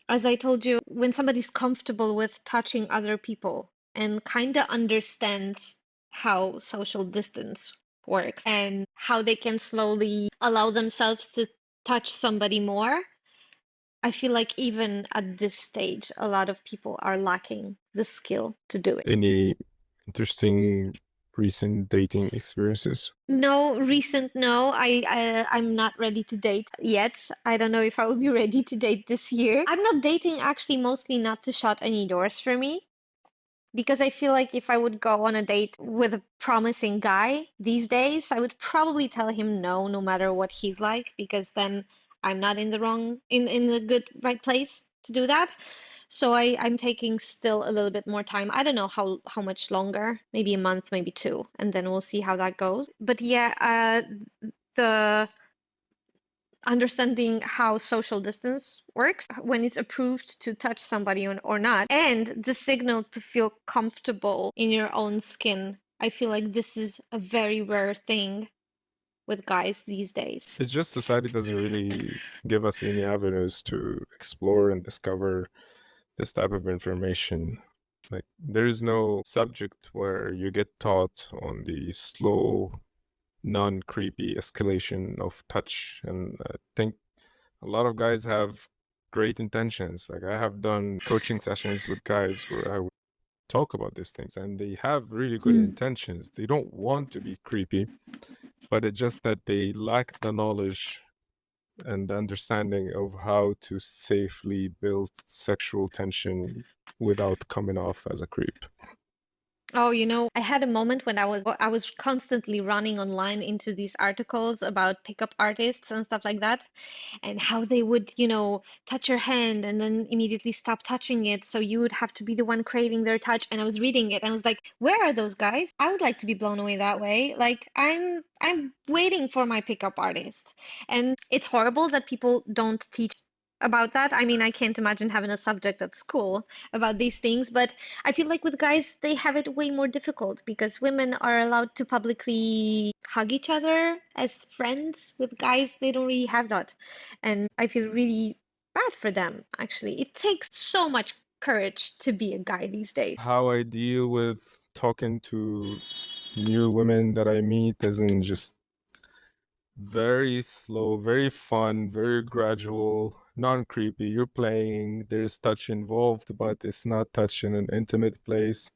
As I told you, when somebody's comfortable with touching other people and kind of understands how social distance works and how they can slowly allow themselves to touch somebody more, I feel like even at this stage, a lot of people are lacking the skill to do it. Any interesting recent dating experiences? No, recent, no. I'm not ready to date yet. I don't know if I will be ready to date this year. I'm not dating actually mostly not to shut any doors for me. Because I feel like if I would go on a date with a promising guy these days, I would probably tell him no, no matter what he's like, because then I'm not in the wrong, in the good, right place to do that. So I'm taking still a little bit more time. I don't know how much longer, maybe a month, maybe two, and then we'll see how that goes. But yeah, the understanding how social distance works, when it's approved to touch somebody or not, and the signal to feel comfortable in your own skin. I feel like this is a very rare thing with guys these days. It's just society doesn't really give us any avenues to explore and discover this type of information. Like, there is no subject where you get taught on the slow, non-creepy escalation of touch. And I think a lot of guys have great intentions. Like, I have done coaching sessions with guys where I would talk about these things, and they have really good intentions. They don't want to be creepy, but it's just that they lack the knowledge and the understanding of how to safely build sexual tension without coming off as a creep. Oh, I had a moment when I was constantly running online into these articles about pickup artists and stuff like that, and how they would, touch your hand and then immediately stop touching it, so you would have to be the one craving their touch. And I was reading it and I was like, where are those guys? I would like to be blown away that way. Like I'm waiting for my pickup artist. And it's horrible that people don't teach about that. I mean, I can't imagine having a subject at school about these things, but I feel like with guys, they have it way more difficult because women are allowed to publicly hug each other as friends. With guys, they don't really have that. And I feel really bad for them, actually. It takes so much courage to be a guy these days. How I deal with talking to new women that I meet isn't just very slow, very fun, very gradual, non-creepy. You're playing, there's touch involved, but it's not touch in an intimate place.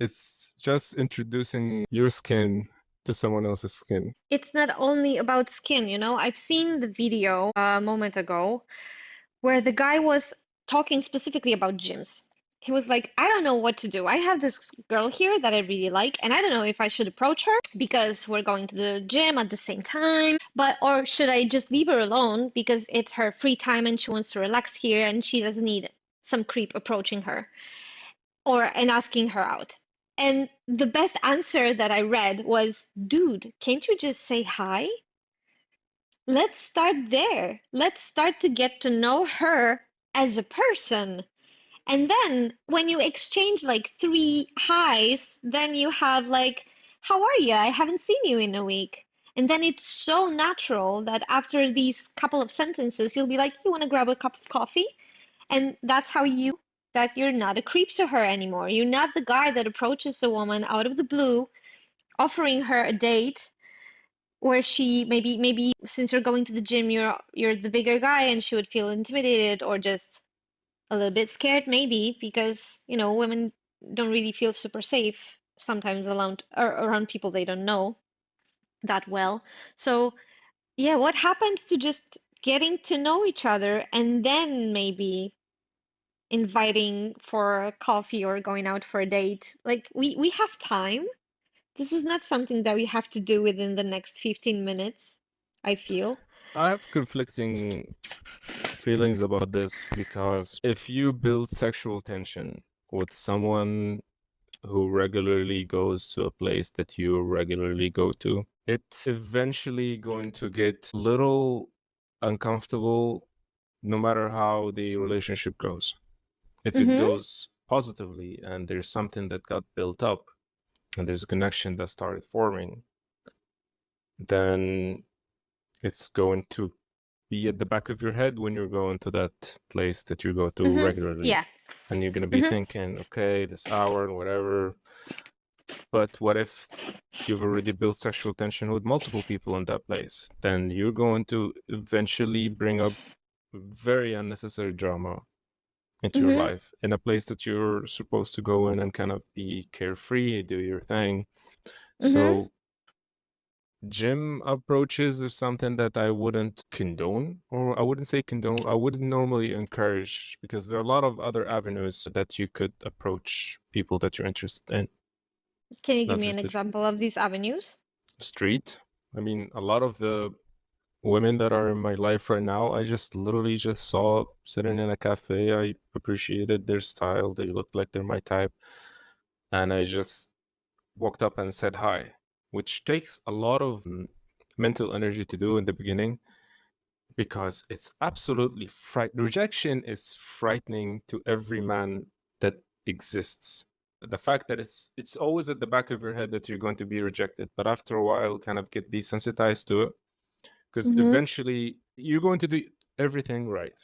It's just introducing your skin to someone else's skin. It's not only about skin, I've seen the video a moment ago where the guy was talking specifically about gyms. He was like, I don't know what to do. I have this girl here that I really like, and I don't know if I should approach her because we're going to the gym at the same time, or should I just leave her alone because it's her free time and she wants to relax here and she doesn't need some creep approaching her and asking her out. And the best answer that I read was, dude, can't you just say hi? Let's start there. Let's start to get to know her as a person. And then when you exchange like 3 highs, then you have like, how are you? I haven't seen you in a week. And then it's so natural that after these couple of sentences, you'll be like, you want to grab a cup of coffee? And that's how you that you're not a creep to her anymore. You're not the guy that approaches a woman out of the blue, offering her a date where she maybe since you're going to the gym, you're the bigger guy and she would feel intimidated or just a little bit scared maybe because, women don't really feel super safe sometimes around people they don't know that well. So, yeah, what happens to just getting to know each other and then maybe inviting for a coffee or going out for a date? Like we have time. This is not something that we have to do within the next 15 minutes, I feel. I have conflicting feelings about this because if you build sexual tension with someone who regularly goes to a place that you regularly go to, it's eventually going to get a little uncomfortable no matter how the relationship goes. If it Mm-hmm. goes positively and there's something that got built up and there's a connection that started forming, then it's going to be at the back of your head when you're going to that place that you go to Mm-hmm. regularly. Yeah. And you're going to be Mm-hmm. thinking, okay, this hour and whatever. But what if you've already built sexual tension with multiple people in that place? Then you're going to eventually bring up very unnecessary drama into your Mm-hmm. life in a place that you're supposed to go in and kind of be carefree, do your thing. Mm-hmm. So gym approaches is something that I wouldn't condone, or I wouldn't say condone, I wouldn't normally encourage because there are a lot of other avenues that you could approach people that you're interested in, Can you give not me an just the example of these avenues? street. I mean, a lot of the women that are in my life right now, I just literally just saw sitting in a cafe. I appreciated their style. They looked like they're my type. And I just walked up and said hi, which takes a lot of mental energy to do in the beginning because it's absolutely rejection is frightening to every man that exists. The fact that it's always at the back of your head that you're going to be rejected, but after a while kind of get desensitized to it because Mm-hmm. eventually you're going to do everything right.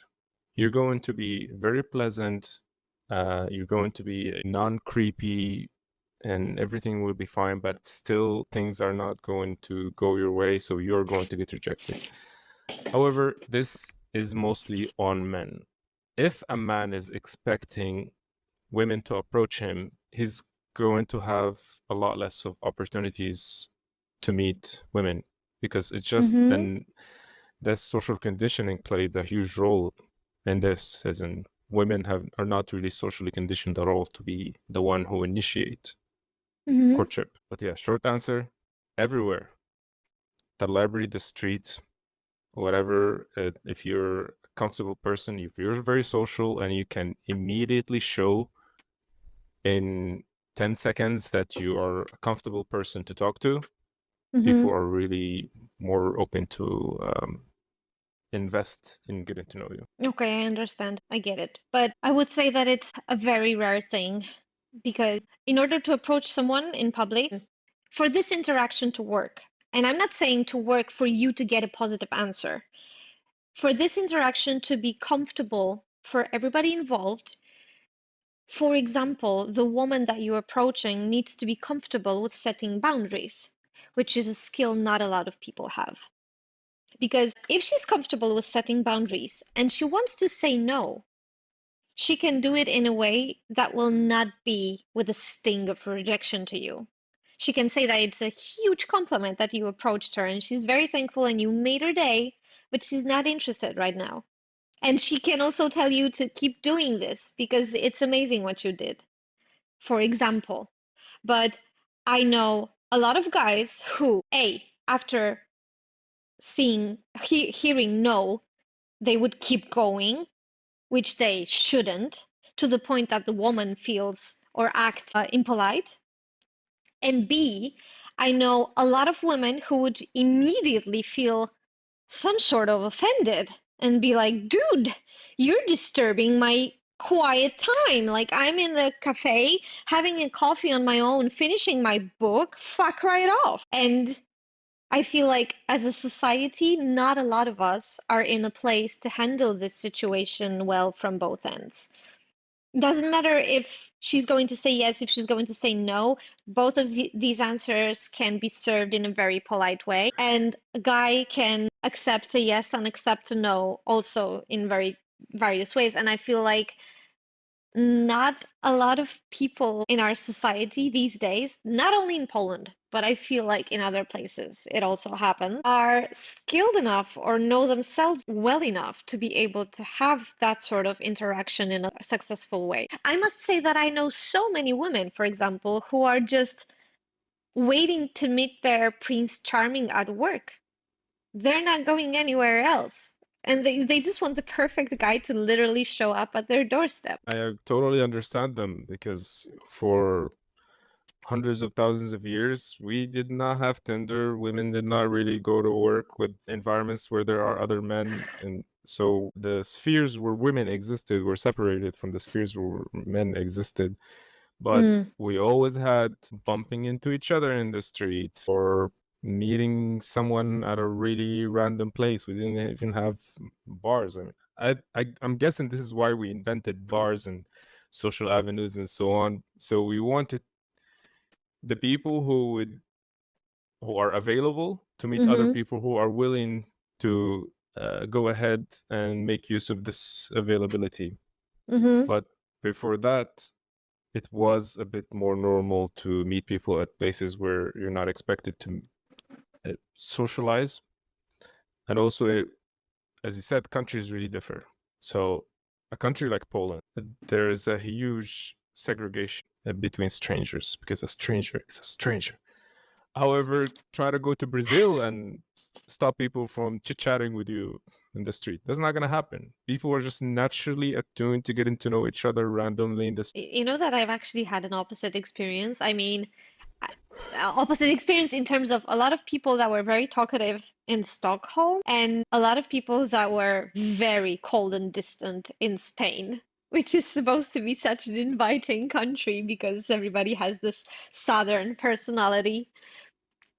You're going to be very pleasant, you're going to be non-creepy, and everything will be fine, but still things are not going to go your way, so you're going to get rejected. However, this is mostly on men. If a man is expecting women to approach him, he's going to have a lot less of opportunities to meet women because it's just Mm-hmm. then that social conditioning played a huge role in this, as in women are not really socially conditioned at all to be the one who initiate Mm-hmm. courtship. But yeah, short answer, everywhere. The library, the street, whatever. If you're a comfortable person, if you're very social and you can immediately show in 10 seconds that you are a comfortable person to talk to, people Mm-hmm. are really more open to invest in getting to know you. Okay, I understand. I get it. But I would say that it's a very rare thing because in order to approach someone in public, for this interaction to work, and I'm not saying to work for you to get a positive answer, for this interaction to be comfortable for everybody involved, for example, the woman that you're approaching needs to be comfortable with setting boundaries, which is a skill not a lot of people have. Because if she's comfortable with setting boundaries and she wants to say no, she can do it in a way that will not be with a sting of rejection to you. She can say that it's a huge compliment that you approached her and she's very thankful and you made her day, but she's not interested right now. And she can also tell you to keep doing this because it's amazing what you did, for example. But I know a lot of guys who, after hearing no, they would keep going, which they shouldn't, to the point that the woman feels or acts impolite. And B, I know a lot of women who would immediately feel some sort of offended and be like, dude, you're disturbing my quiet time. Like I'm in the cafe having a coffee on my own, finishing my book, fuck right off. And I feel like as a society, not a lot of us are in a place to handle this situation well from both ends. Doesn't matter if she's going to say yes, if she's going to say no. Both of these answers can be served in a very polite way, and a guy can accept a yes and accept a no also in very various ways. And I feel like not a lot of people in our society these days, not only in Poland, but I feel like in other places it also happens, are skilled enough or know themselves well enough to be able to have that sort of interaction in a successful way. I must say that I know so many women, for example, who are just waiting to meet their Prince Charming at work. They're not going anywhere else. And they just want the perfect guy to literally show up at their doorstep. I totally understand them because for hundreds of thousands of years, we did not have Tinder. Women did not really go to work with environments where there are other men. And so the spheres where women existed were separated from the spheres where men existed. But we always had bumping into each other in the streets or meeting someone at a really random place. We didn't even have bars. I mean, I'm guessing this is why we invented bars and social avenues and so on. So we wanted the people who are available to meet other people who are willing to go ahead and make use of this availability. But before that, it was a bit more normal to meet people at places where you're not expected to socialize. And also, as you said, countries really differ. So a country like Poland, there is a huge segregation between strangers because a stranger is a stranger. However, try to go to Brazil and stop people from chit-chatting with you in the street. That's not going to happen. People are just naturally attuned to getting to know each other randomly in the street. You know that I've actually had an opposite experience. I mean, opposite experience in terms of a lot of people that were very talkative in Stockholm and a lot of people that were very cold and distant in Spain, which is supposed to be such an inviting country because everybody has this southern personality.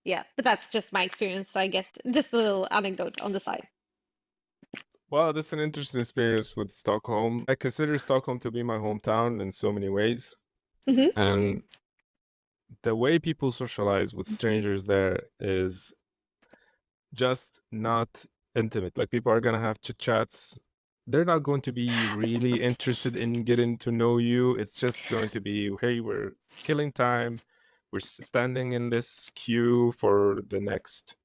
Yeah, but that's just my experience, so I guess just a little anecdote on the side. Well, that's an interesting experience with Stockholm. I consider Stockholm to be my hometown in so many ways. And the way people socialize with strangers there is just not intimate. Like people are going to have chit chats. They're not going to be really interested in getting to know you. It's just going to be, hey, we're killing time. We're standing in this queue for the next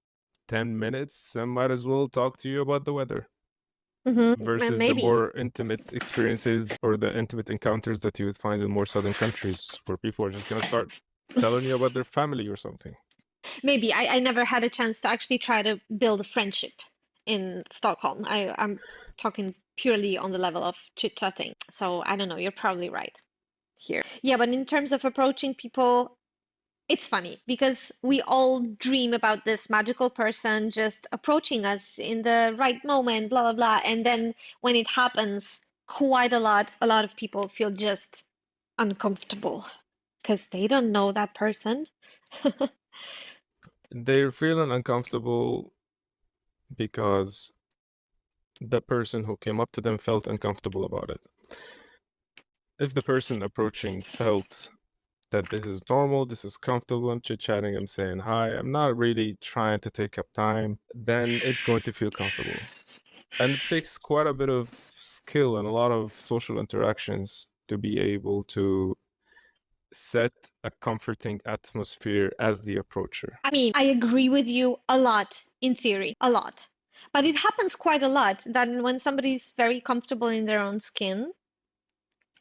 10 minutes and might as well talk to you about the weather. Versus the more intimate experiences or the intimate encounters that you would find in more southern countries where people are just going to start telling you about their family or something. Maybe. I never had a chance to actually try to build a friendship in Stockholm. I'm talking purely on the level of chit-chatting. So I don't know, you're probably right here. Yeah, but in terms of approaching people, it's funny because we all dream about this magical person just approaching us in the right moment, blah, blah, blah. And then when it happens, quite a lot of people feel just uncomfortable because they don't know that person. They're feeling uncomfortable because the person who came up to them felt uncomfortable about it. If the person approaching felt that this is normal, this is comfortable, I'm chit-chatting, I'm saying hi, I'm not really trying to take up time, then it's going to feel comfortable. And it takes quite a bit of skill and a lot of social interactions to be able to set a comforting atmosphere as the approacher. I mean, I agree with you a lot in theory, a lot. But it happens quite a lot that when somebody's very comfortable in their own skin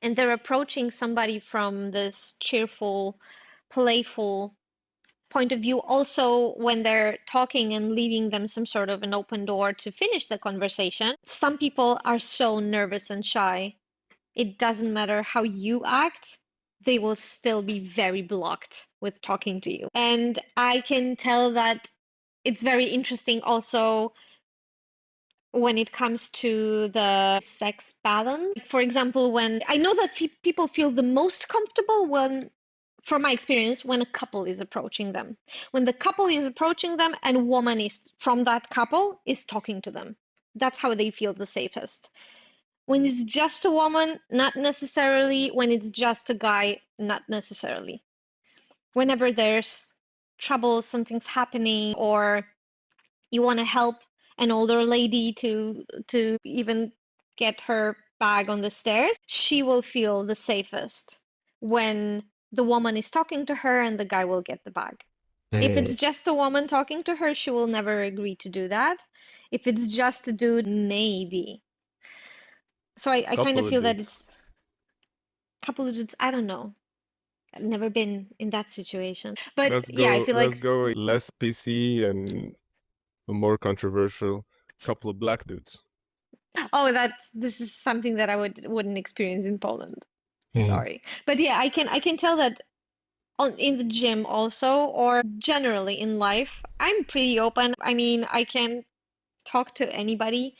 and they're approaching somebody from this cheerful, playful point of view, also when they're talking and leaving them some sort of an open door to finish the conversation, some people are so nervous and shy. It doesn't matter how you act, they will still be very blocked with talking to you. And I can tell that it's very interesting also when it comes to the sex balance. For example, when I know that people feel the most comfortable when, from my experience, when a couple is approaching them. When the couple is approaching them and a woman is from that couple is talking to them. That's how they feel the safest. When it's just a woman, not necessarily. When it's just a guy, not necessarily. Whenever there's trouble, something's happening, or you want to help an older lady to even get her bag on the stairs, she will feel the safest when the woman is talking to her and the guy will get the bag. If it's just a woman talking to her, she will never agree to do that. If it's just a dude, maybe. So I kind of Couple of feel that dudes. it's a couple of dudes. I don't know. I've never been in that situation. But yeah, I feel Let's like, go less PC and a more controversial couple of black dudes. oh, this is something that I wouldn't experience in Poland. Yeah. Sorry. But yeah, I can tell that in the gym also, or generally in life, I'm pretty open. I mean, I can talk to anybody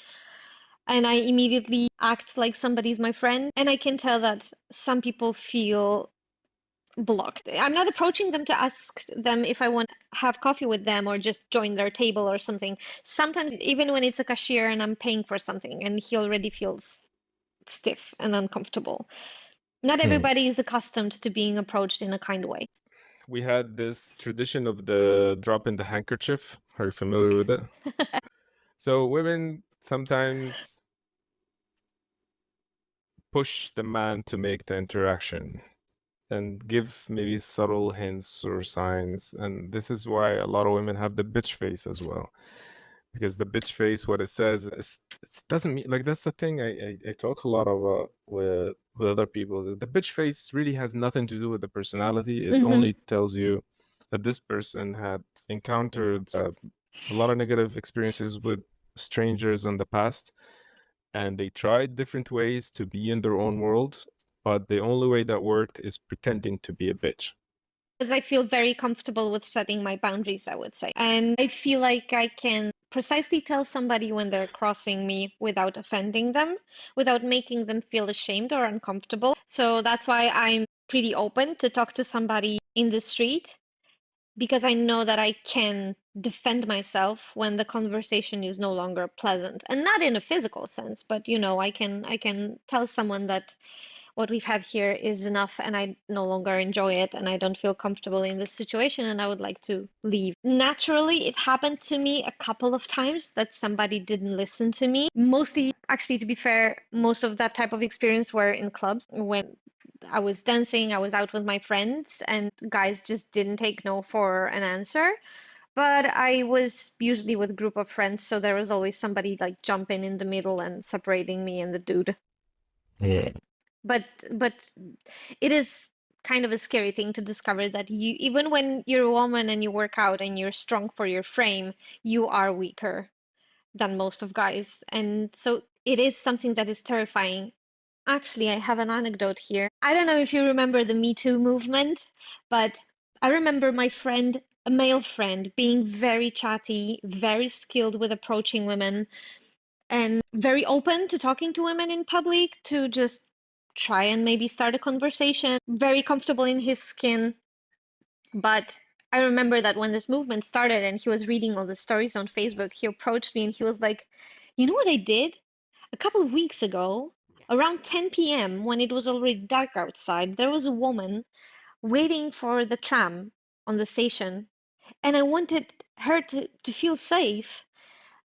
and I immediately act like somebody's my friend. And I can tell that some people feel blocked. I'm not approaching them to ask them if I want to have coffee with them or just join their table or something. Sometimes, even when it's a cashier and I'm paying for something and he already feels stiff and uncomfortable. Not everybody is accustomed to being approached in a kind way. We had this tradition of the drop in the handkerchief. Are you familiar with it? So women sometimes push the man to make the interaction and give maybe subtle hints or signs. And this is why a lot of women have the bitch face as well. Because the bitch face, what it says, it doesn't mean like that's the thing I talk a lot about with other people. The bitch face really has nothing to do with the personality. It only tells you that this person had encountered a lot of negative experiences with strangers in the past, and they tried different ways to be in their own world, but the only way that worked is pretending to be a bitch. Because I feel very comfortable with setting my boundaries, I would say. And I feel like I can precisely tell somebody when they're crossing me without offending them, without making them feel ashamed or uncomfortable. So that's why I'm pretty open to talk to somebody in the street, because I know that I can defend myself when the conversation is no longer pleasant. And not in a physical sense, but I can tell someone that what we've had here is enough and I no longer enjoy it and I don't feel comfortable in this situation and I would like to leave. Naturally, it happened to me a couple of times that somebody didn't listen to me. Mostly, actually, to be fair, most of that type of experience were in clubs when I was dancing, I was out with my friends, and guys just didn't take no for an answer. But I was usually with a group of friends, so there was always somebody like jumping in the middle and separating me and the dude. Yeah. But it is kind of a scary thing to discover that you, even when you're a woman and you work out and you're strong for your frame, you are weaker than most of guys. And so it is something that is terrifying. Actually, I have an anecdote here. I don't know if you remember the Me Too movement, but I remember my friend, a male friend, being very chatty, very skilled with approaching women, and very open to talking to women in public to just try and maybe start a conversation, very comfortable in his skin. But I remember that when this movement started and he was reading all the stories on Facebook, he approached me and he was like, "You know what I did? A couple of weeks ago, around 10 p.m., when it was already dark outside, there was a woman waiting for the tram on the station, and I wanted her to feel safe.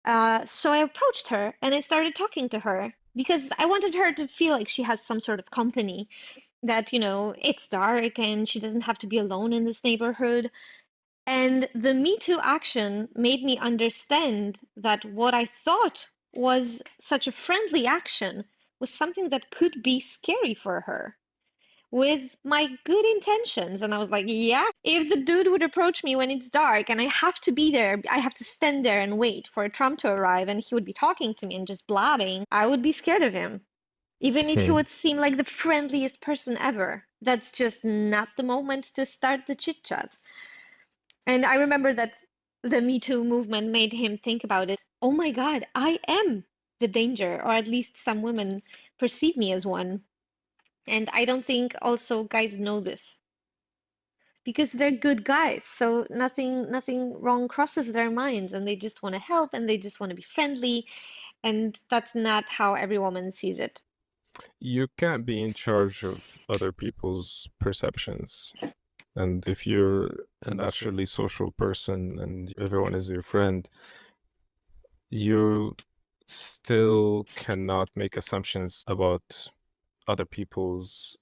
So I approached her and I started talking to her because I wanted her to feel like she has some sort of company, that, it's dark and she doesn't have to be alone in this neighborhood. And the Me Too action made me understand that what I thought was such a friendly action was something that could be scary for her with my good intentions. And I was like, yeah, if the dude would approach me when it's dark and I have to be there, I have to stand there and wait for a tram to arrive, and he would be talking to me and just blabbing, I would be scared of him. Even if he would seem like the friendliest person ever, that's just not the moment to start the chit chat. And I remember that the Me Too movement made him think about it. Oh my God, I am the danger, or at least some women perceive me as one. And I don't think also guys know this because they're good guys. So nothing wrong crosses their minds and they just want to help and they just want to be friendly. And that's not how every woman sees it. You can't be in charge of other people's perceptions. And if you're a naturally social person and everyone is your friend, you still cannot make assumptions about other people's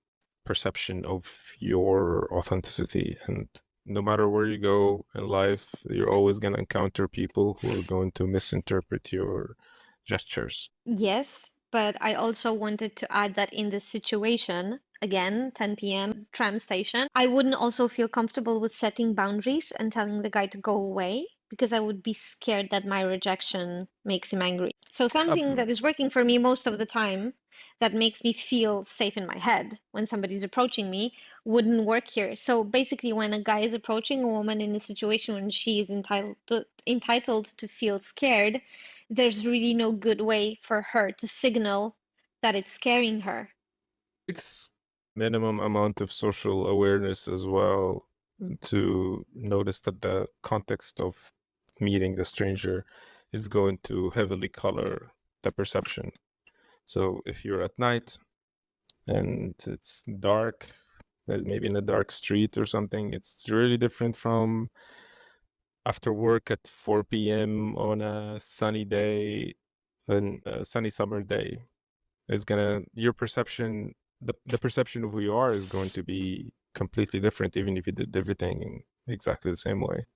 perception of your authenticity. And no matter where you go in life, you're always going to encounter people who are going to misinterpret your gestures. Yes, but I also wanted to add that in this situation, again, 10 p.m. tram station, I wouldn't also feel comfortable with setting boundaries and telling the guy to go away because I would be scared that my rejection makes him angry. So something that is working for me most of the time that makes me feel safe in my head when somebody's approaching me wouldn't work here. So basically, when a guy is approaching a woman in a situation when she is entitled to feel scared, there's really no good way for her to signal that it's scaring her. It's minimum amount of social awareness as well to notice that the context of meeting the stranger is going to heavily color the perception. So if you're at night and it's dark, maybe in a dark street or something, it's really different from after work at 4 p.m. on a sunny day, and a sunny summer day. Is gonna your perception, the perception of who you are is going to be completely different, even if you did everything exactly the same way.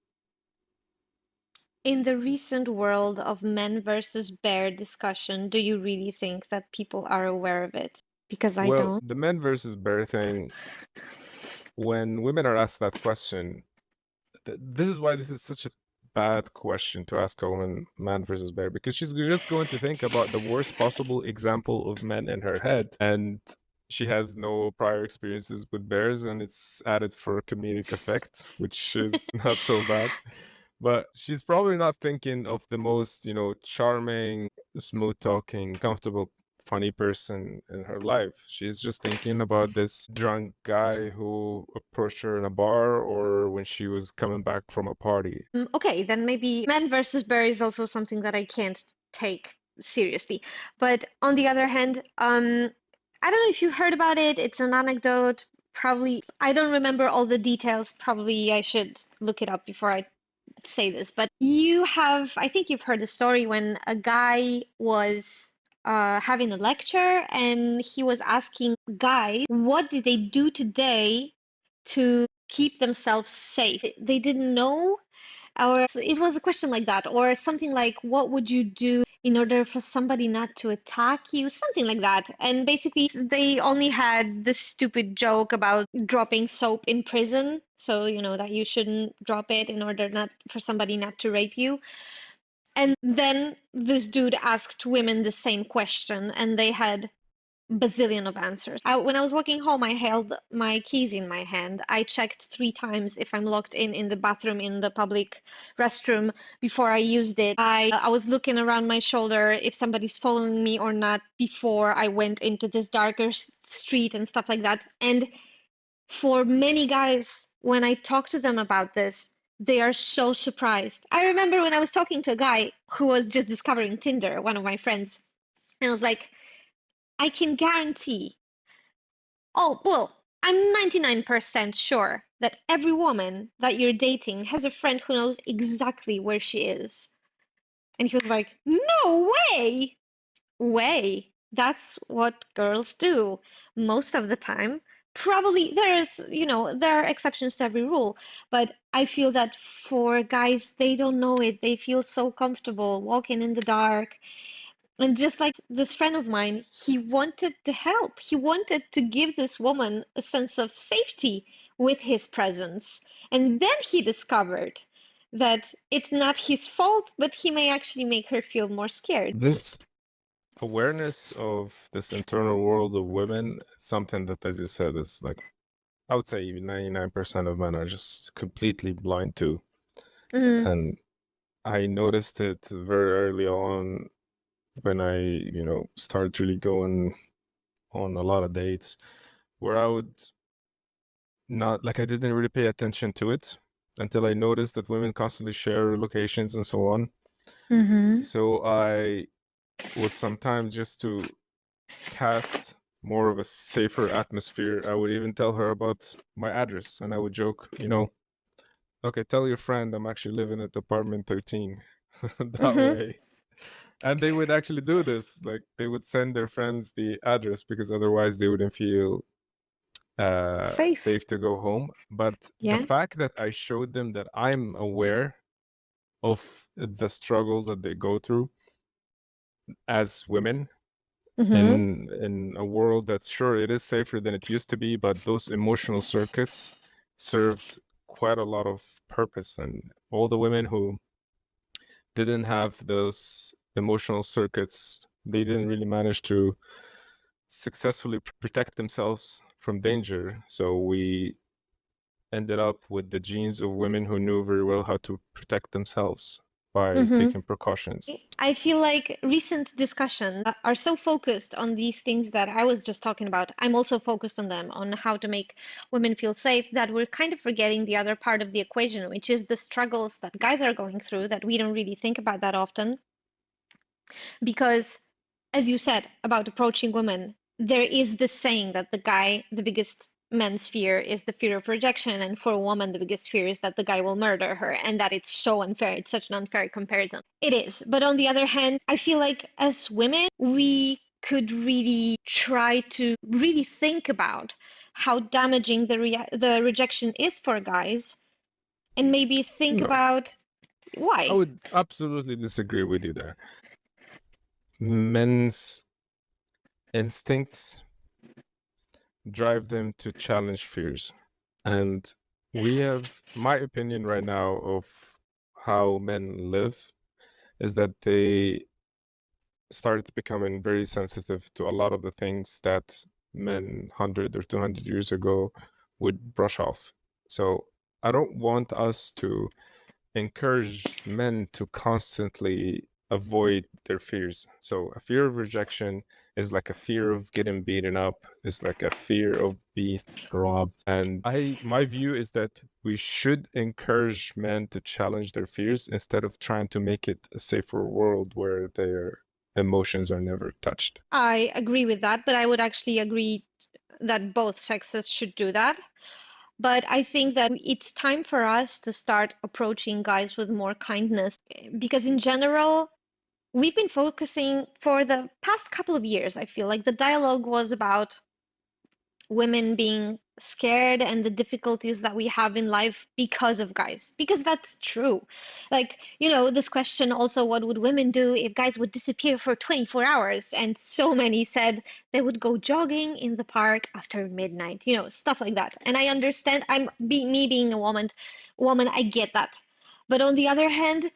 In the recent world of men versus bear discussion, do you really think that people are aware of it? Because I Well, don't. the men versus bear thing, when women are asked that question, this is why this is such a bad question to ask a woman, man versus bear, because she's just going to think about the worst possible example of men in her head, and she has no prior experiences with bears, and it's added for comedic effect, which is not so bad. But she's probably not thinking of the most, charming, smooth talking, comfortable, funny person in her life. She's just thinking about this drunk guy who approached her in a bar or when she was coming back from a party. Okay, then maybe men versus bear is also something that I can't take seriously. But on the other hand, I don't know if you heard about it. It's an anecdote. Probably, I don't remember all the details. Probably I should look it up before I say this. But I think you've heard the story when a guy was having a lecture and he was asking guys, what did they do today to keep themselves safe? They didn't know, or it was a question like that, or something like, what would you do in order for somebody not to attack you? Something like that. And basically, they only had this stupid joke about dropping soap in prison. So, that you shouldn't drop it in order not for somebody not to rape you. And then this dude asked women the same question, and they had bazillion of answers. When I was walking home, I held my keys in my hand. I checked 3 times if I'm locked in the bathroom, in the public restroom before I used it. I was looking around my shoulder if somebody's following me or not before I went into this darker street and stuff like that. And for many guys, when I talk to them about this, they are so surprised. I remember when I was talking to a guy who was just discovering Tinder, one of my friends, and I was like, I can guarantee. Oh, well, I'm 99% sure that every woman that you're dating has a friend who knows exactly where she is. And he was like, no way! Way. That's what girls do most of the time. Probably there are exceptions to every rule, but I feel that for guys, they don't know it. They feel so comfortable walking in the dark. And just like this friend of mine, he wanted to help. He wanted to give this woman a sense of safety with his presence. And then he discovered that it's not his fault, but he may actually make her feel more scared. This awareness of this internal world of women, it's something that, as you said, is like, I would say even 99% of men are just completely blind to. Mhm. And I noticed it very early on when I, started really going on a lot of dates where I would not, like, I didn't really pay attention to it until I noticed that women constantly share locations and so on. Mm-hmm. So I would sometimes, just to cast more of a safer atmosphere, I would even tell her about my address, and I would joke, okay, tell your friend I'm actually living at apartment 13. That Mm-hmm. way. And they would actually do this. Like, they would send their friends the address because otherwise they wouldn't feel Safe. safe to go home. But the Yeah. fact that I showed them that I'm aware of the struggles that they go through as women Mm-hmm. in a world that's, sure, it is safer than it used to be, but those emotional circuits served quite a lot of purpose. And all the women who didn't have those emotional circuits, they didn't really manage to successfully protect themselves from danger. So we ended up with the genes of women who knew very well how to protect themselves by Mm-hmm. taking precautions. I feel like recent discussions are so focused on these things that I was just talking about. I'm also focused on them, on how to make women feel safe, that we're kind of forgetting the other part of the equation, which is the struggles that guys are going through that we don't really think about that often. Because, as you said about approaching women, there is this saying that the biggest man's fear is the fear of rejection, and for a woman, the biggest fear is that the guy will murder her, and that it's so unfair. It's such an unfair comparison. It is. But on the other hand, I feel like as women, we could really try to really think about how damaging the rejection is for guys, and maybe think No, about I why. would absolutely disagree with you there. Men's instincts drive them to challenge fears. And we have, my opinion right now of how men live is that they started becoming very sensitive to a lot of the things that men 100 or 200 years ago would brush off. So I don't want us to encourage men to constantly avoid their fears. So a fear of rejection is like a fear of getting beaten up, is like a fear of being robbed. And my view is that we should encourage men to challenge their fears instead of trying to make it a safer world where their emotions are never touched. I agree with that, but I would actually agree that both sexes should do that. But I think that it's time for us to start approaching guys with more kindness because, in general, we've been focusing for the past couple of years. I feel like the dialogue was about women being scared and the difficulties that we have in life because of guys, because that's true. Like, this question also, what would women do if guys would disappear for 24 hours? And so many said they would go jogging in the park after midnight, stuff like that. And I understand, me being a woman, I get that. But on the other hand,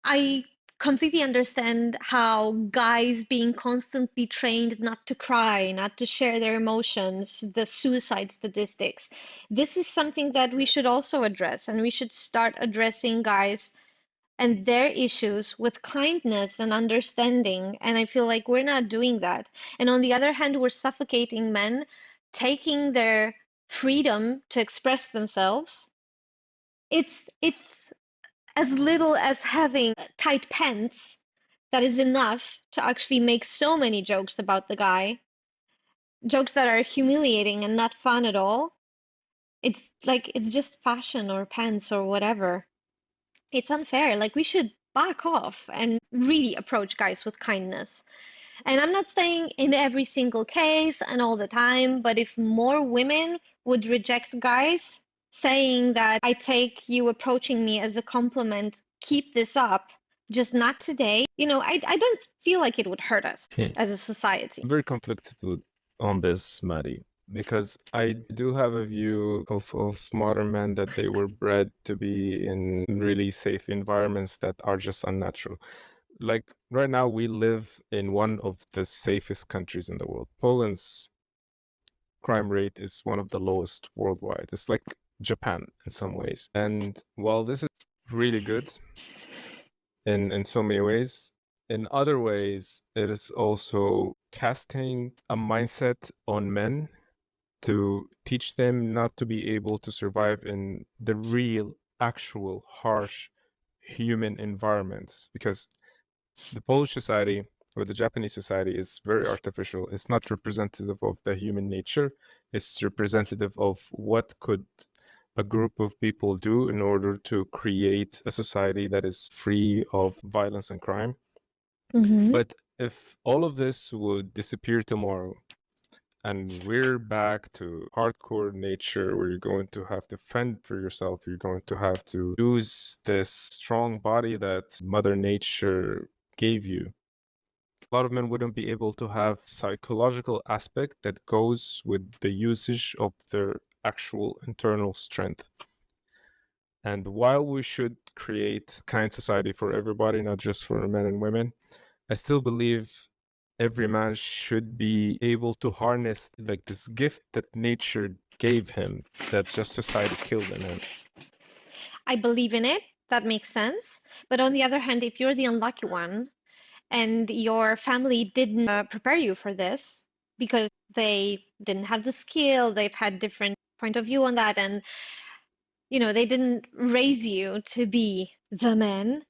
I completely understand how guys being constantly trained not to cry, not to share their emotions, the suicide statistics. This is something that we should also address, and we should start addressing guys and their issues with kindness and understanding. And I feel like we're not doing that. And on the other hand, we're suffocating men, taking their freedom to express themselves. It's as little as having tight pants that is enough to actually make so many jokes about the guy, jokes that are humiliating and not fun at all. It's like it's just fashion or pants or whatever. It's unfair. Like we should back off and really approach guys with kindness. And I'm not saying in every single case and all the time, but if more women would reject guys saying that I take you approaching me as a compliment, keep this up, just not today, I don't feel like it would hurt us as a society. I'm very conflicted on this, Maddy, because I do have a view of modern men that they were bred to be in really safe environments that are just unnatural. Like right now, we live in one of the safest countries in the world. Poland's crime rate is one of the lowest worldwide. It's like Japan in some ways. And while this is really good in so many ways, In other ways, it is also casting a mindset on men to teach them not to be able to survive in the real, actual, harsh human environments. Because the Polish society or the Japanese society is very artificial. It's not representative of the human nature. It's representative of what could a group of people do in order to create a society that is free of violence and crime. Mm-hmm. But if all of this would disappear tomorrow and we're back to hardcore nature where you're going to have to fend for yourself, you're going to have to use this strong body that Mother Nature gave you, a lot of men wouldn't be able to have psychological aspect that goes with the usage of their actual internal strength. And while we should create kind society for everybody, not just for men and women, I still believe every man should be able to harness like this gift that nature gave him that just society killed in him. I believe in it. That makes sense. But on the other hand, if you're the unlucky one and your family didn't prepare you for this because they didn't have the skill, they've had different point of view on that, and they didn't raise you to be the man,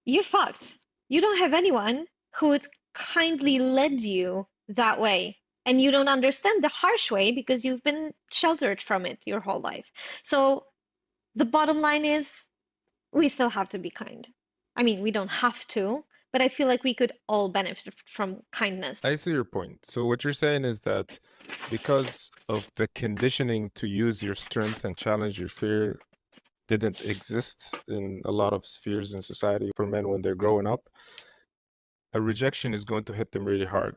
you're fucked. You don't have anyone who would kindly led you that way. And you don't understand the harsh way because you've been sheltered from it your whole life. So the bottom line is we still have to be kind. I mean, we don't have to, but I feel like we could all benefit from kindness. I see your point. So what you're saying is that because of the conditioning to use your strength and challenge your fear didn't exist in a lot of spheres in society for men when they're growing up, a rejection is going to hit them really hard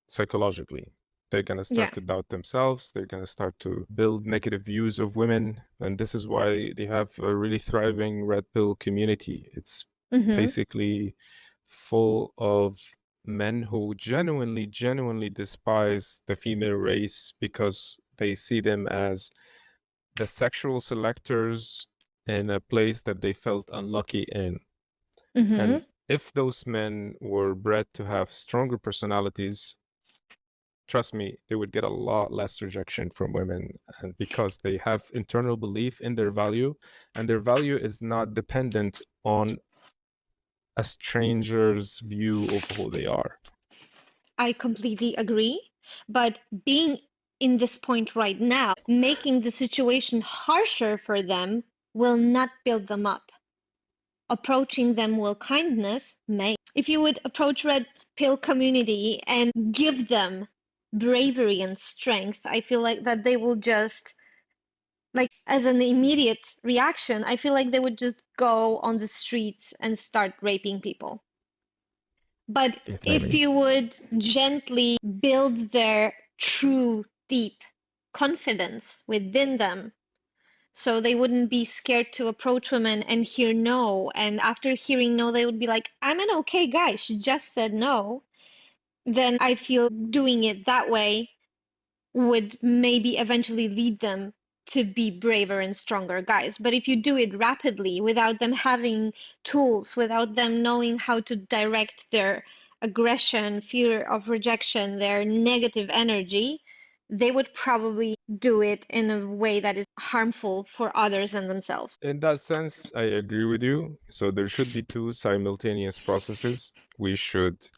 psychologically. They're going to start Yeah. to doubt themselves. They're going to start to build negative views of women. And this is why they have a really thriving red pill community. It's basically full of men who genuinely despise the female race because they see them as the sexual selectors in a place that they felt unlucky in. And if those men were bred to have stronger personalities, trust me, they would get a lot less rejection from women, and because they have internal belief in their value, and their value is not dependent on a stranger's view of who they are. I completely agree. But being in this point right now, making the situation harsher for them will not build them up. Approaching them with kindness may. If you would approach red pill community and give them bravery and strength, I feel like that they will just, like, as an immediate reaction, I feel like they would just go on the streets and start raping people. But if you would gently build their true, deep confidence within them, so they wouldn't be scared to approach women and hear no, and after hearing no, they would be like, I'm an okay guy, she just said no, then I feel doing it that way would maybe eventually lead them to be braver and stronger guys. But if you do it rapidly without them having tools, without them knowing how to direct their aggression, fear of rejection, their negative energy, they would probably do it in a way that is harmful for others and themselves. In that sense, I agree with you. So there should be two simultaneous processes. We should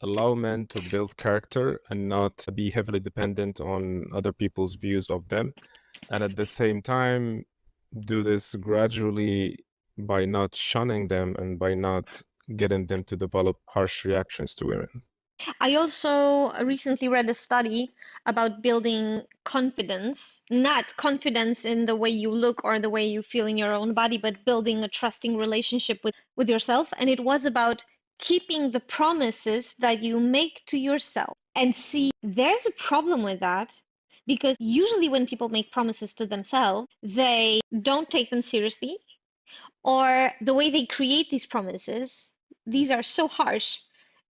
allow men to build character and not be heavily dependent on other people's views of them. And at the same time, do this gradually by not shunning them and by not getting them to develop harsh reactions to women. I also recently read a study about building confidence, not confidence in the way you look or the way you feel in your own body, but building a trusting relationship with yourself. And it was about keeping the promises that you make to yourself. And see, there's a problem with that because usually when people make promises to themselves, they don't take them seriously, or the way they create these promises, these are so harsh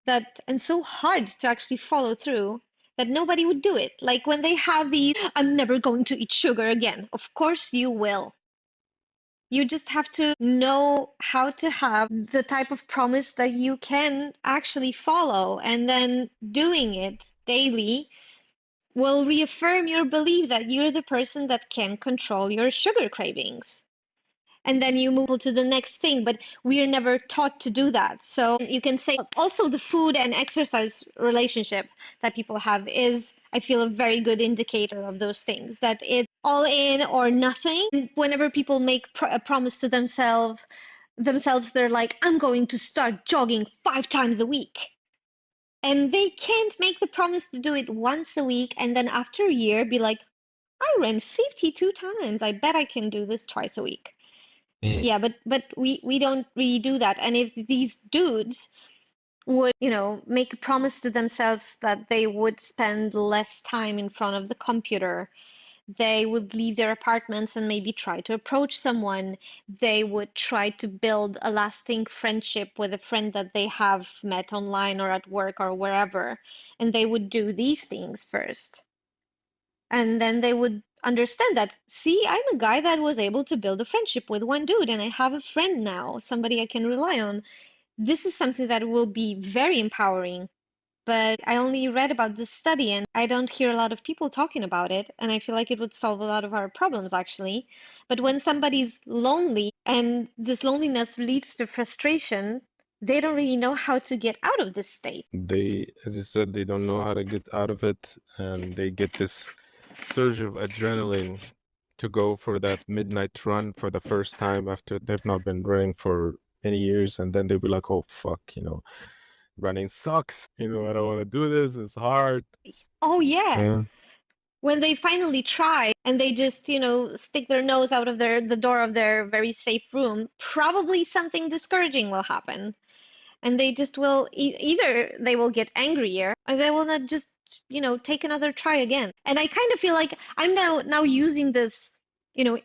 that and so hard to actually follow through that nobody would do it. Like when they have these, I'm never going to eat sugar again. Of course you will. You just have to know how to have the type of promise that you can actually follow, and then doing it daily will reaffirm your belief that you're the person that can control your sugar cravings. And then you move to the next thing, but we are never taught to do that. So you can say also the food and exercise relationship that people have is, I feel, a very good indicator of those things, that it's all in or nothing. And whenever people make a promise to themselves, they're like, I'm going to start jogging 5 times a week. And they can't make the promise to do it once a week and then after a year be like, I ran 52 times. I bet I can do this twice a week. Yeah, but we don't really do that. And if these dudes would, make a promise to themselves that they would spend less time in front of the computer, they would leave their apartments and maybe try to approach someone. They would try to build a lasting friendship with a friend that they have met online or at work or wherever. And they would do these things first. And then they would understand that, see, I'm a guy that was able to build a friendship with one dude, and I have a friend now, somebody I can rely on. This is something that will be very empowering. But I only read about this study and I don't hear a lot of people talking about it. And I feel like it would solve a lot of our problems, actually. But when somebody's lonely and this loneliness leads to frustration, they don't really know how to get out of this state. They, as you said, they don't know how to get out of it, and they get this surge of adrenaline to go for that midnight run for the first time after they've not been running for many years, and then they'll be like, oh fuck, running sucks, I don't want to do this, it's hard. Oh, yeah. Yeah. When they finally try and they just, stick their nose out of the door of their very safe room, probably something discouraging will happen. And they just will either they will get angrier or they will not just, take another try again. And I kind of feel like I'm now using this,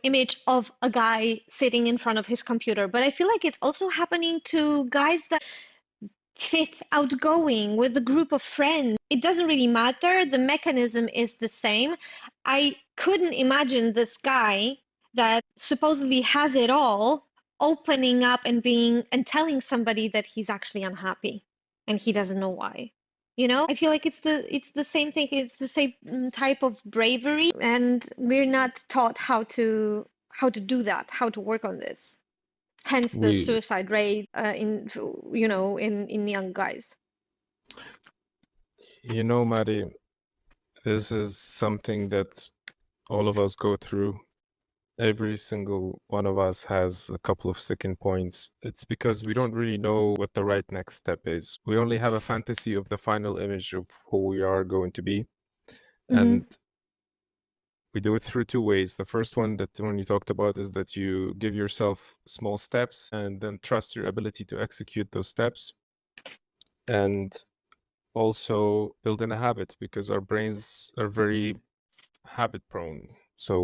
image of a guy sitting in front of his computer, but I feel like it's also happening to guys that fit outgoing with a group of friends. It doesn't really matter. The mechanism is the same. I couldn't imagine this guy that supposedly has it all opening up and telling somebody that he's actually unhappy and he doesn't know why. I feel like it's the same thing. It's the same type of bravery, and we're not taught how to do that, how to work on this. Hence the We, suicide rate in young guys. Maddie, this is something that all of us go through. Every single one of us has a couple of sticking points. It's because we don't really know what the right next step is. We only have a fantasy of the final image of who we are going to be. And we do it through two ways. The first one that when you talked about is that you give yourself small steps and then trust your ability to execute those steps. And also build in a habit, because our brains are very habit prone. So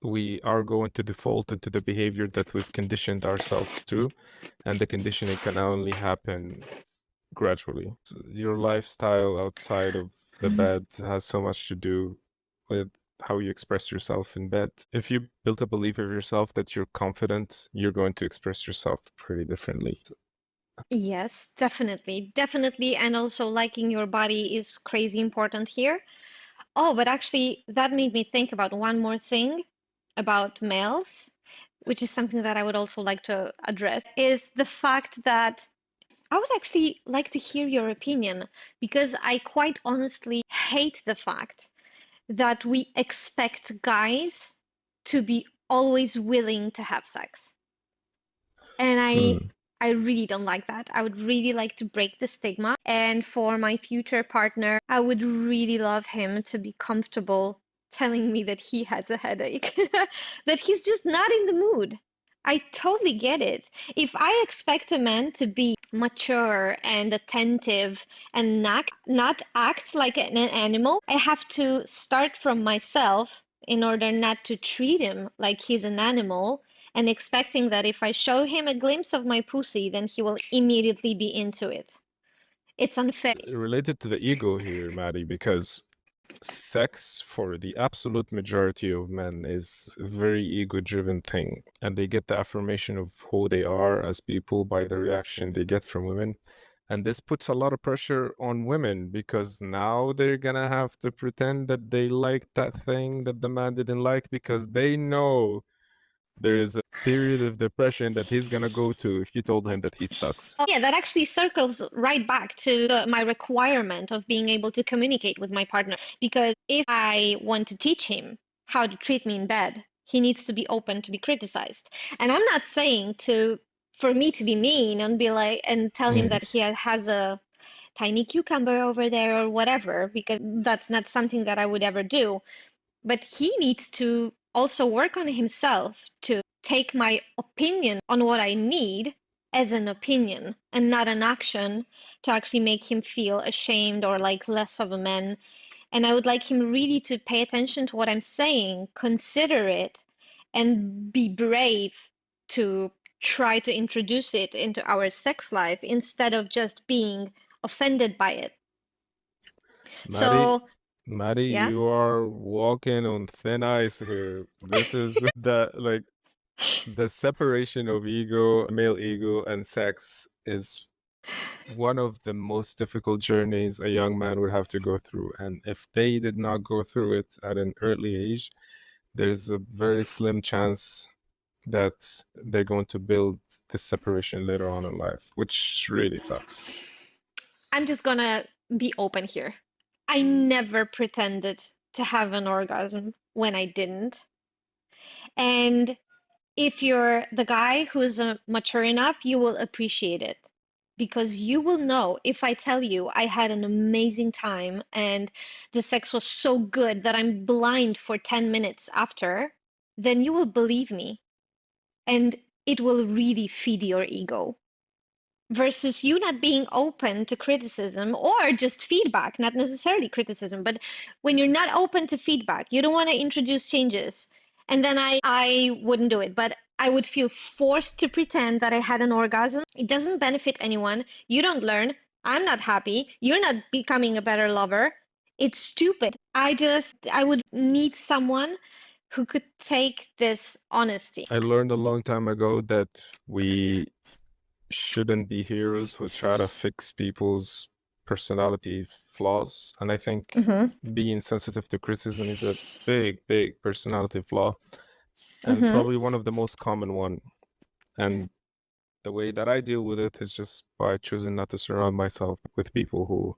we are going to default into the behavior that we've conditioned ourselves to, and the conditioning can only happen gradually. So your lifestyle outside of the bed has so much to do with how you express yourself in bed. If you build a belief of yourself that you're confident, you're going to express yourself pretty differently. Yes, definitely. Definitely. And also liking your body is crazy important here. Oh, but actually, that made me think about one more thing about males, which is something that I would also like to address, is the fact that I would actually like to hear your opinion, because I quite honestly hate the fact that we expect guys to be always willing to have sex. And I really don't like that. I would really like to break the stigma. And for my future partner, I would really love him to be comfortable telling me that he has a headache, that he's just not in the mood. I totally get it. If I expect a man to be mature and attentive and not act like an animal, I have to start from myself in order not to treat him like he's an animal, and expecting that if I show him a glimpse of my pussy, then he will immediately be into it. It's unfair. Related to the ego here, Maddie, because Sex for the absolute majority of men is a very ego-driven thing, and they get the affirmation of who they are as people by the reaction they get from women. And this puts a lot of pressure on women because now they're gonna have to pretend that they like that thing that the man didn't like because they know there is a period of depression that he's gonna go to if you told him that he sucks. Yeah, that actually circles right back to my requirement of being able to communicate with my partner. Because if I want to teach him how to treat me in bed, he needs to be open to be criticized. And I'm not saying for me to be mean and be like and tell him that Yes. he has a tiny cucumber over there or whatever, because that's not something that I would ever do. But he needs to also work on himself to take my opinion on what I need as an opinion and not an action to actually make him feel ashamed or like less of a man. And I would like him really to pay attention to what I'm saying, consider it, and be brave to try to introduce it into our sex life instead of just being offended by it. Maddy, So, Maddy, yeah. you are walking on thin ice here. This is the separation of ego, male ego, and sex is one of the most difficult journeys a young man would have to go through. And if they did not go through it at an early age, there's a very slim chance that they're going to build this separation later on in life, which really sucks. I'm just gonna be open here. I never pretended to have an orgasm when I didn't. And if you're the guy who's mature enough, you will appreciate it. Because you will know if I tell you I had an amazing time and the sex was so good that I'm blind for 10 minutes after, then you will believe me. And it will really feed your ego versus you not being open to criticism or just feedback, not necessarily criticism, but when you're not open to feedback, you don't want to introduce changes. And then I wouldn't do it, but I would feel forced to pretend that I had an orgasm. It doesn't benefit anyone. You don't learn. I'm not happy. You're not becoming a better lover. It's stupid. I would need someone who could take this honesty. I learned a long time ago that we shouldn't be heroes who try to fix people's personality flaws. And I think being sensitive to criticism is a big, big personality flaw and probably one of the most common one. And the way that I deal with it is just by choosing not to surround myself with people who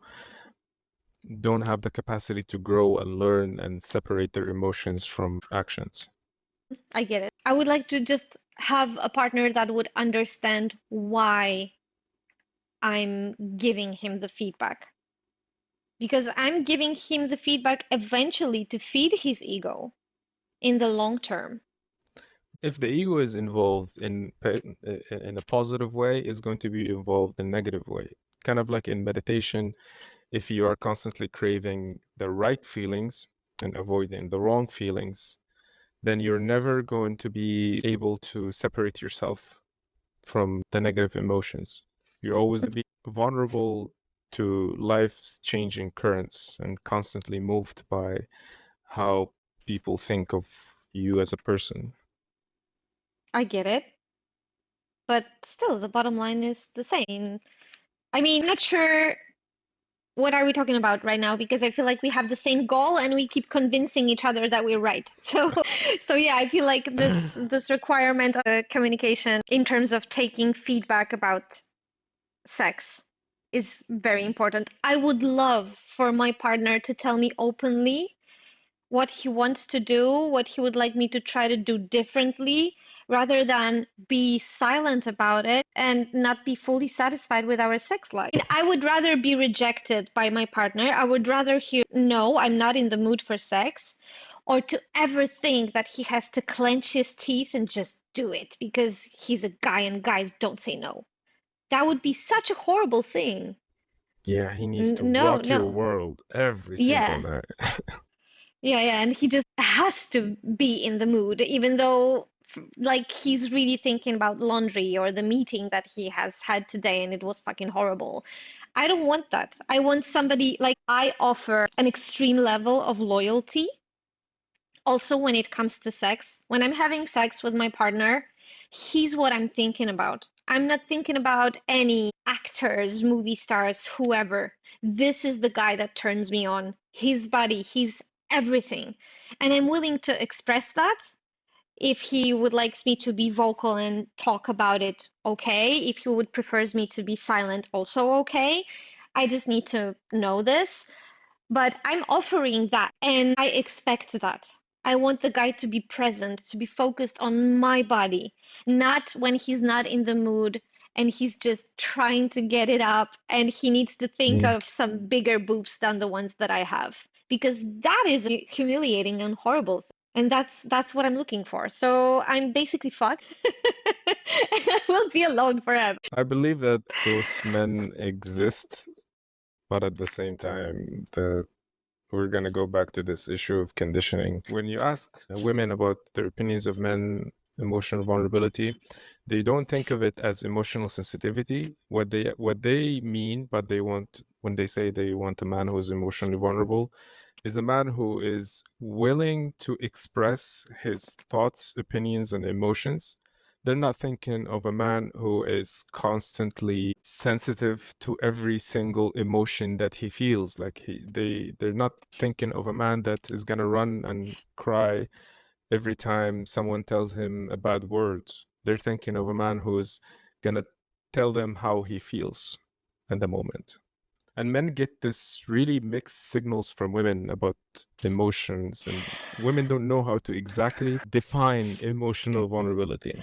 don't have the capacity to grow and learn and separate their emotions from actions. I get it. I would like to just have a partner that would understand why I'm giving him the feedback. Because I'm giving him the feedback eventually to feed his ego in the long term. If the ego is involved in a positive way, it's going to be involved in a negative way. Kind of like in meditation, if you are constantly craving the right feelings and avoiding the wrong feelings, then you're never going to be able to separate yourself from the negative emotions. You're always going to be vulnerable to life's changing currents and constantly moved by how people think of you as a person. I get it. But still, the bottom line is the same. I mean, I'm not sure what are we talking about right now because I feel like we have the same goal and we keep convincing each other that we're right. So yeah, I feel like this requirement of communication in terms of taking feedback about sex is very important. I would love for my partner to tell me openly what he wants to do, what he would like me to try to do differently, rather than be silent about it and not be fully satisfied with our sex life. I would rather be rejected by my partner. I would rather hear, no, I'm not in the mood for sex, or to ever think that he has to clench his teeth and just do it because he's a guy and guys don't say no. That would be such a horrible thing. Yeah, he needs to No, rock your no. world every single Yeah. night. Yeah, and he just has to be in the mood, even though like he's really thinking about laundry or the meeting that he has had today and it was fucking horrible. I don't want that. I want somebody like I offer an extreme level of loyalty. Also, when it comes to sex, when I'm having sex with my partner, he's what I'm thinking about. I'm not thinking about any actors, movie stars, whoever. This is the guy that turns me on. His body, he's everything. And I'm willing to express that. If he would likes me to be vocal and talk about it, okay. If he would prefers me to be silent, also okay. I just need to know this. But I'm offering that and I expect that. I want the guy to be present, to be focused on my body, not when he's not in the mood and he's just trying to get it up and he needs to think of some bigger boobs than the ones that I have. Because that is a humiliating and horrible thing. And that's what I'm looking for. So I'm basically fucked and I will be alone forever. I believe that those men exist, but at the same time, we're going to go back to this issue of conditioning. When you ask women about their opinions of men, emotional vulnerability, they don't think of it as emotional sensitivity. What they mean, but they want when they say they want a man who is emotionally vulnerable, is a man who is willing to express his thoughts, opinions, and emotions. They're not thinking of a man who is constantly sensitive to every single emotion that he feels. Like they're not thinking of a man that is gonna run and cry every time someone tells him a bad word. They're thinking of a man who's gonna tell them how he feels at the moment. And men get this really mixed signals from women about emotions, and women don't know how to exactly define emotional vulnerability.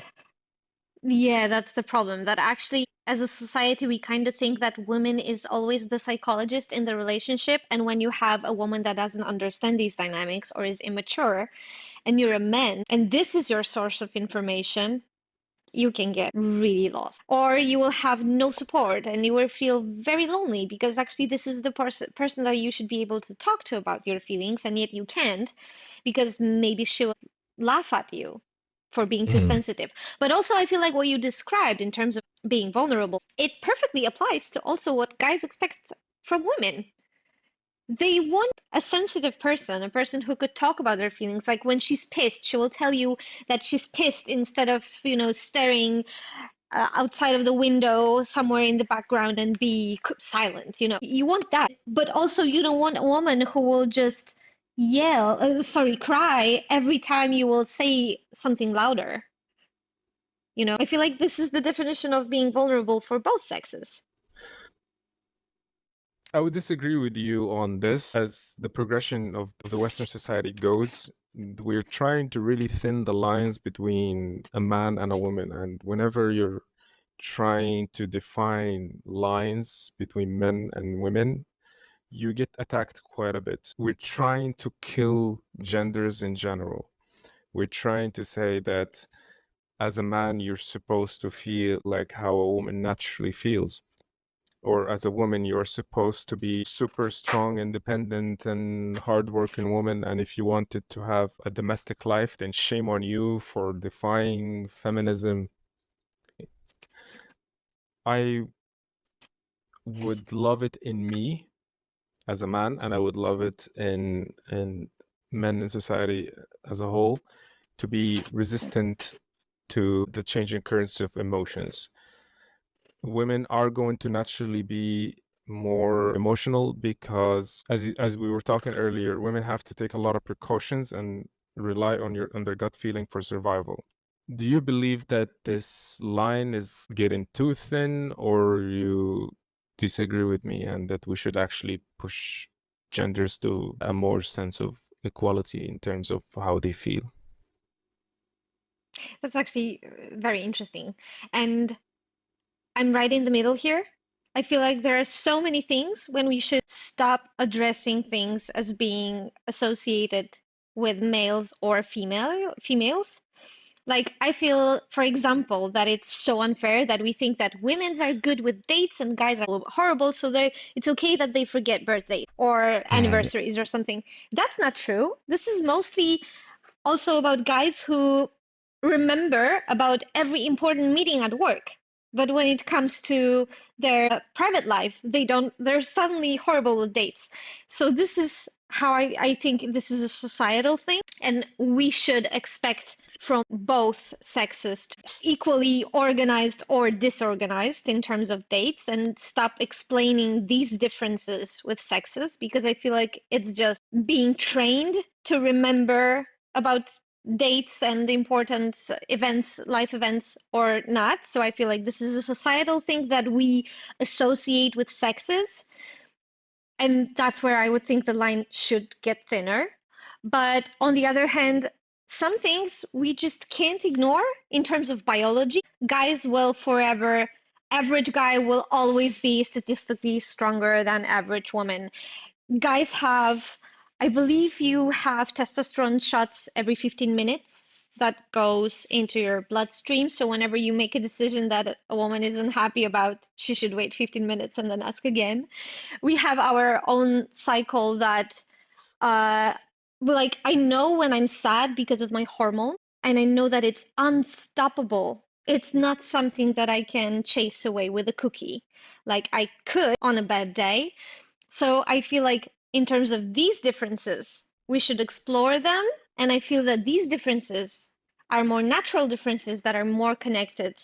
Yeah, that's the problem. That actually, as a society, we kind of think that women is always the psychologist in the relationship. And when you have a woman that doesn't understand these dynamics or is immature, and you're a man, and this is your source of information, you can get really lost. Or you will have no support and you will feel very lonely because actually this is the person that you should be able to talk to about your feelings, and yet you can't because maybe she will laugh at you for being too sensitive. But also, I feel like what you described in terms of being vulnerable, it perfectly applies to also what guys expect from women. They want a sensitive person, a person who could talk about their feelings. Like when she's pissed, she will tell you that she's pissed instead of, staring outside of the window somewhere in the background and be silent. You want that. But also, you don't want a woman who will just cry every time you will say something louder. I feel like this is the definition of being vulnerable for both sexes. I would disagree with you on this. As the progression of the Western society goes, we're trying to really thin the lines between a man and a woman. And whenever you're trying to define lines between men and women, you get attacked quite a bit. We're trying to kill genders in general. We're trying to say that as a man, you're supposed to feel like how a woman naturally feels. Or as a woman, you're supposed to be super strong, independent, and hardworking woman. And if you wanted to have a domestic life, then shame on you for defying feminism. I would love it in me as a man, and I would love it in men in society as a whole, to be resistant to the changing currents of emotions. Women are going to naturally be more emotional because, as we were talking earlier, women have to take a lot of precautions and rely on their gut feeling for survival. Do you believe that this line is getting too thin, or you disagree with me and that we should actually push genders to a more sense of equality in terms of how they feel? That's actually very interesting. And I'm right in the middle here. I feel like there are so many things when we should stop addressing things as being associated with males or females. Like I feel, for example, that it's so unfair that we think that women are good with dates and guys are horrible, so it's okay that they forget birthdays or anniversaries or something. That's not true. This is mostly also about guys who remember about every important meeting at work. But when it comes to their private life, they're suddenly horrible with dates. So this is how I think this is a societal thing, and we should expect from both sexes to equally organized or disorganized in terms of dates and stop explaining these differences with sexes, because I feel like it's just being trained to remember about dates and important events, life events or not. So I feel like this is a societal thing that we associate with sexes. And that's where I would think the line should get thinner. But on the other hand, some things we just can't ignore in terms of biology. Guys will forever, average guy will always be statistically stronger than average woman. Guys have, I believe you have testosterone shots every 15 minutes that goes into your bloodstream. So whenever you make a decision that a woman isn't happy about, she should wait 15 minutes and then ask again. We have our own cycle that, uh, like, I know when I'm sad because of my hormone, and I know that it's unstoppable. It's not something that I can chase away with a cookie. Like I could on a bad day, so I feel like in terms of these differences, we should explore them. And I feel that these differences are more natural differences that are more connected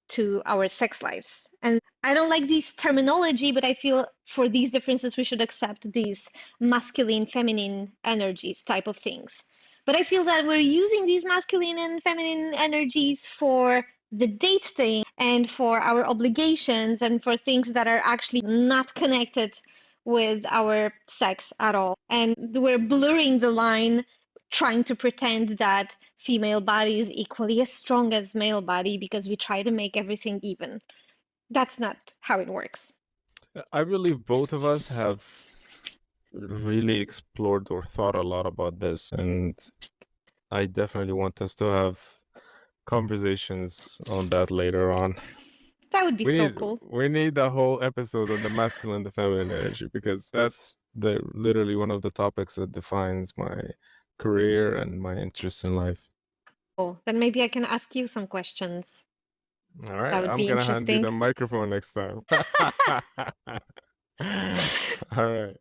to our sex lives. And I don't like these terminology, but I feel for these differences, we should accept these masculine, feminine energies type of things. But I feel that we're using these masculine and feminine energies for the date thing and for our obligations and for things that are actually not connected with our sex at all. And we're blurring the line, trying to pretend that female body is equally as strong as male body because we try to make everything even. That's not how it works. I believe both of us have really explored or thought a lot about this, and I definitely want us to have conversations on that later on. That would be We so need cool. we need a whole episode on the masculine, the feminine energy, because that's the literally one of the topics that defines my career and my interests in life. Oh, then maybe I can ask you some questions. All That right, would I'm be gonna hand you interesting. the microphone next time. All right.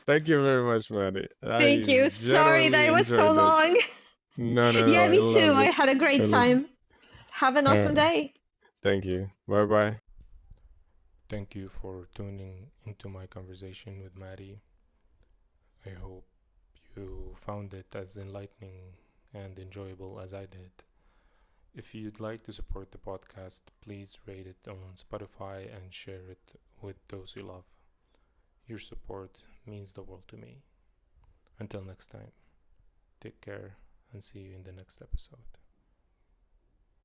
Thank you very much, Maddy. Thank I you. Sorry that genuinely it was so enjoyed this. long. No, no, Yeah, no. I me too. loved I it. had a I great loved it. time. Have an All awesome right. day. Thank you. Bye bye. Thank you for tuning into my conversation with Maddy. I hope you found it as enlightening and enjoyable as I did. If you'd like to support the podcast, please rate it on Spotify and share it with those you love. Your support means the world to me. Until next time, take care and see you in the next episode.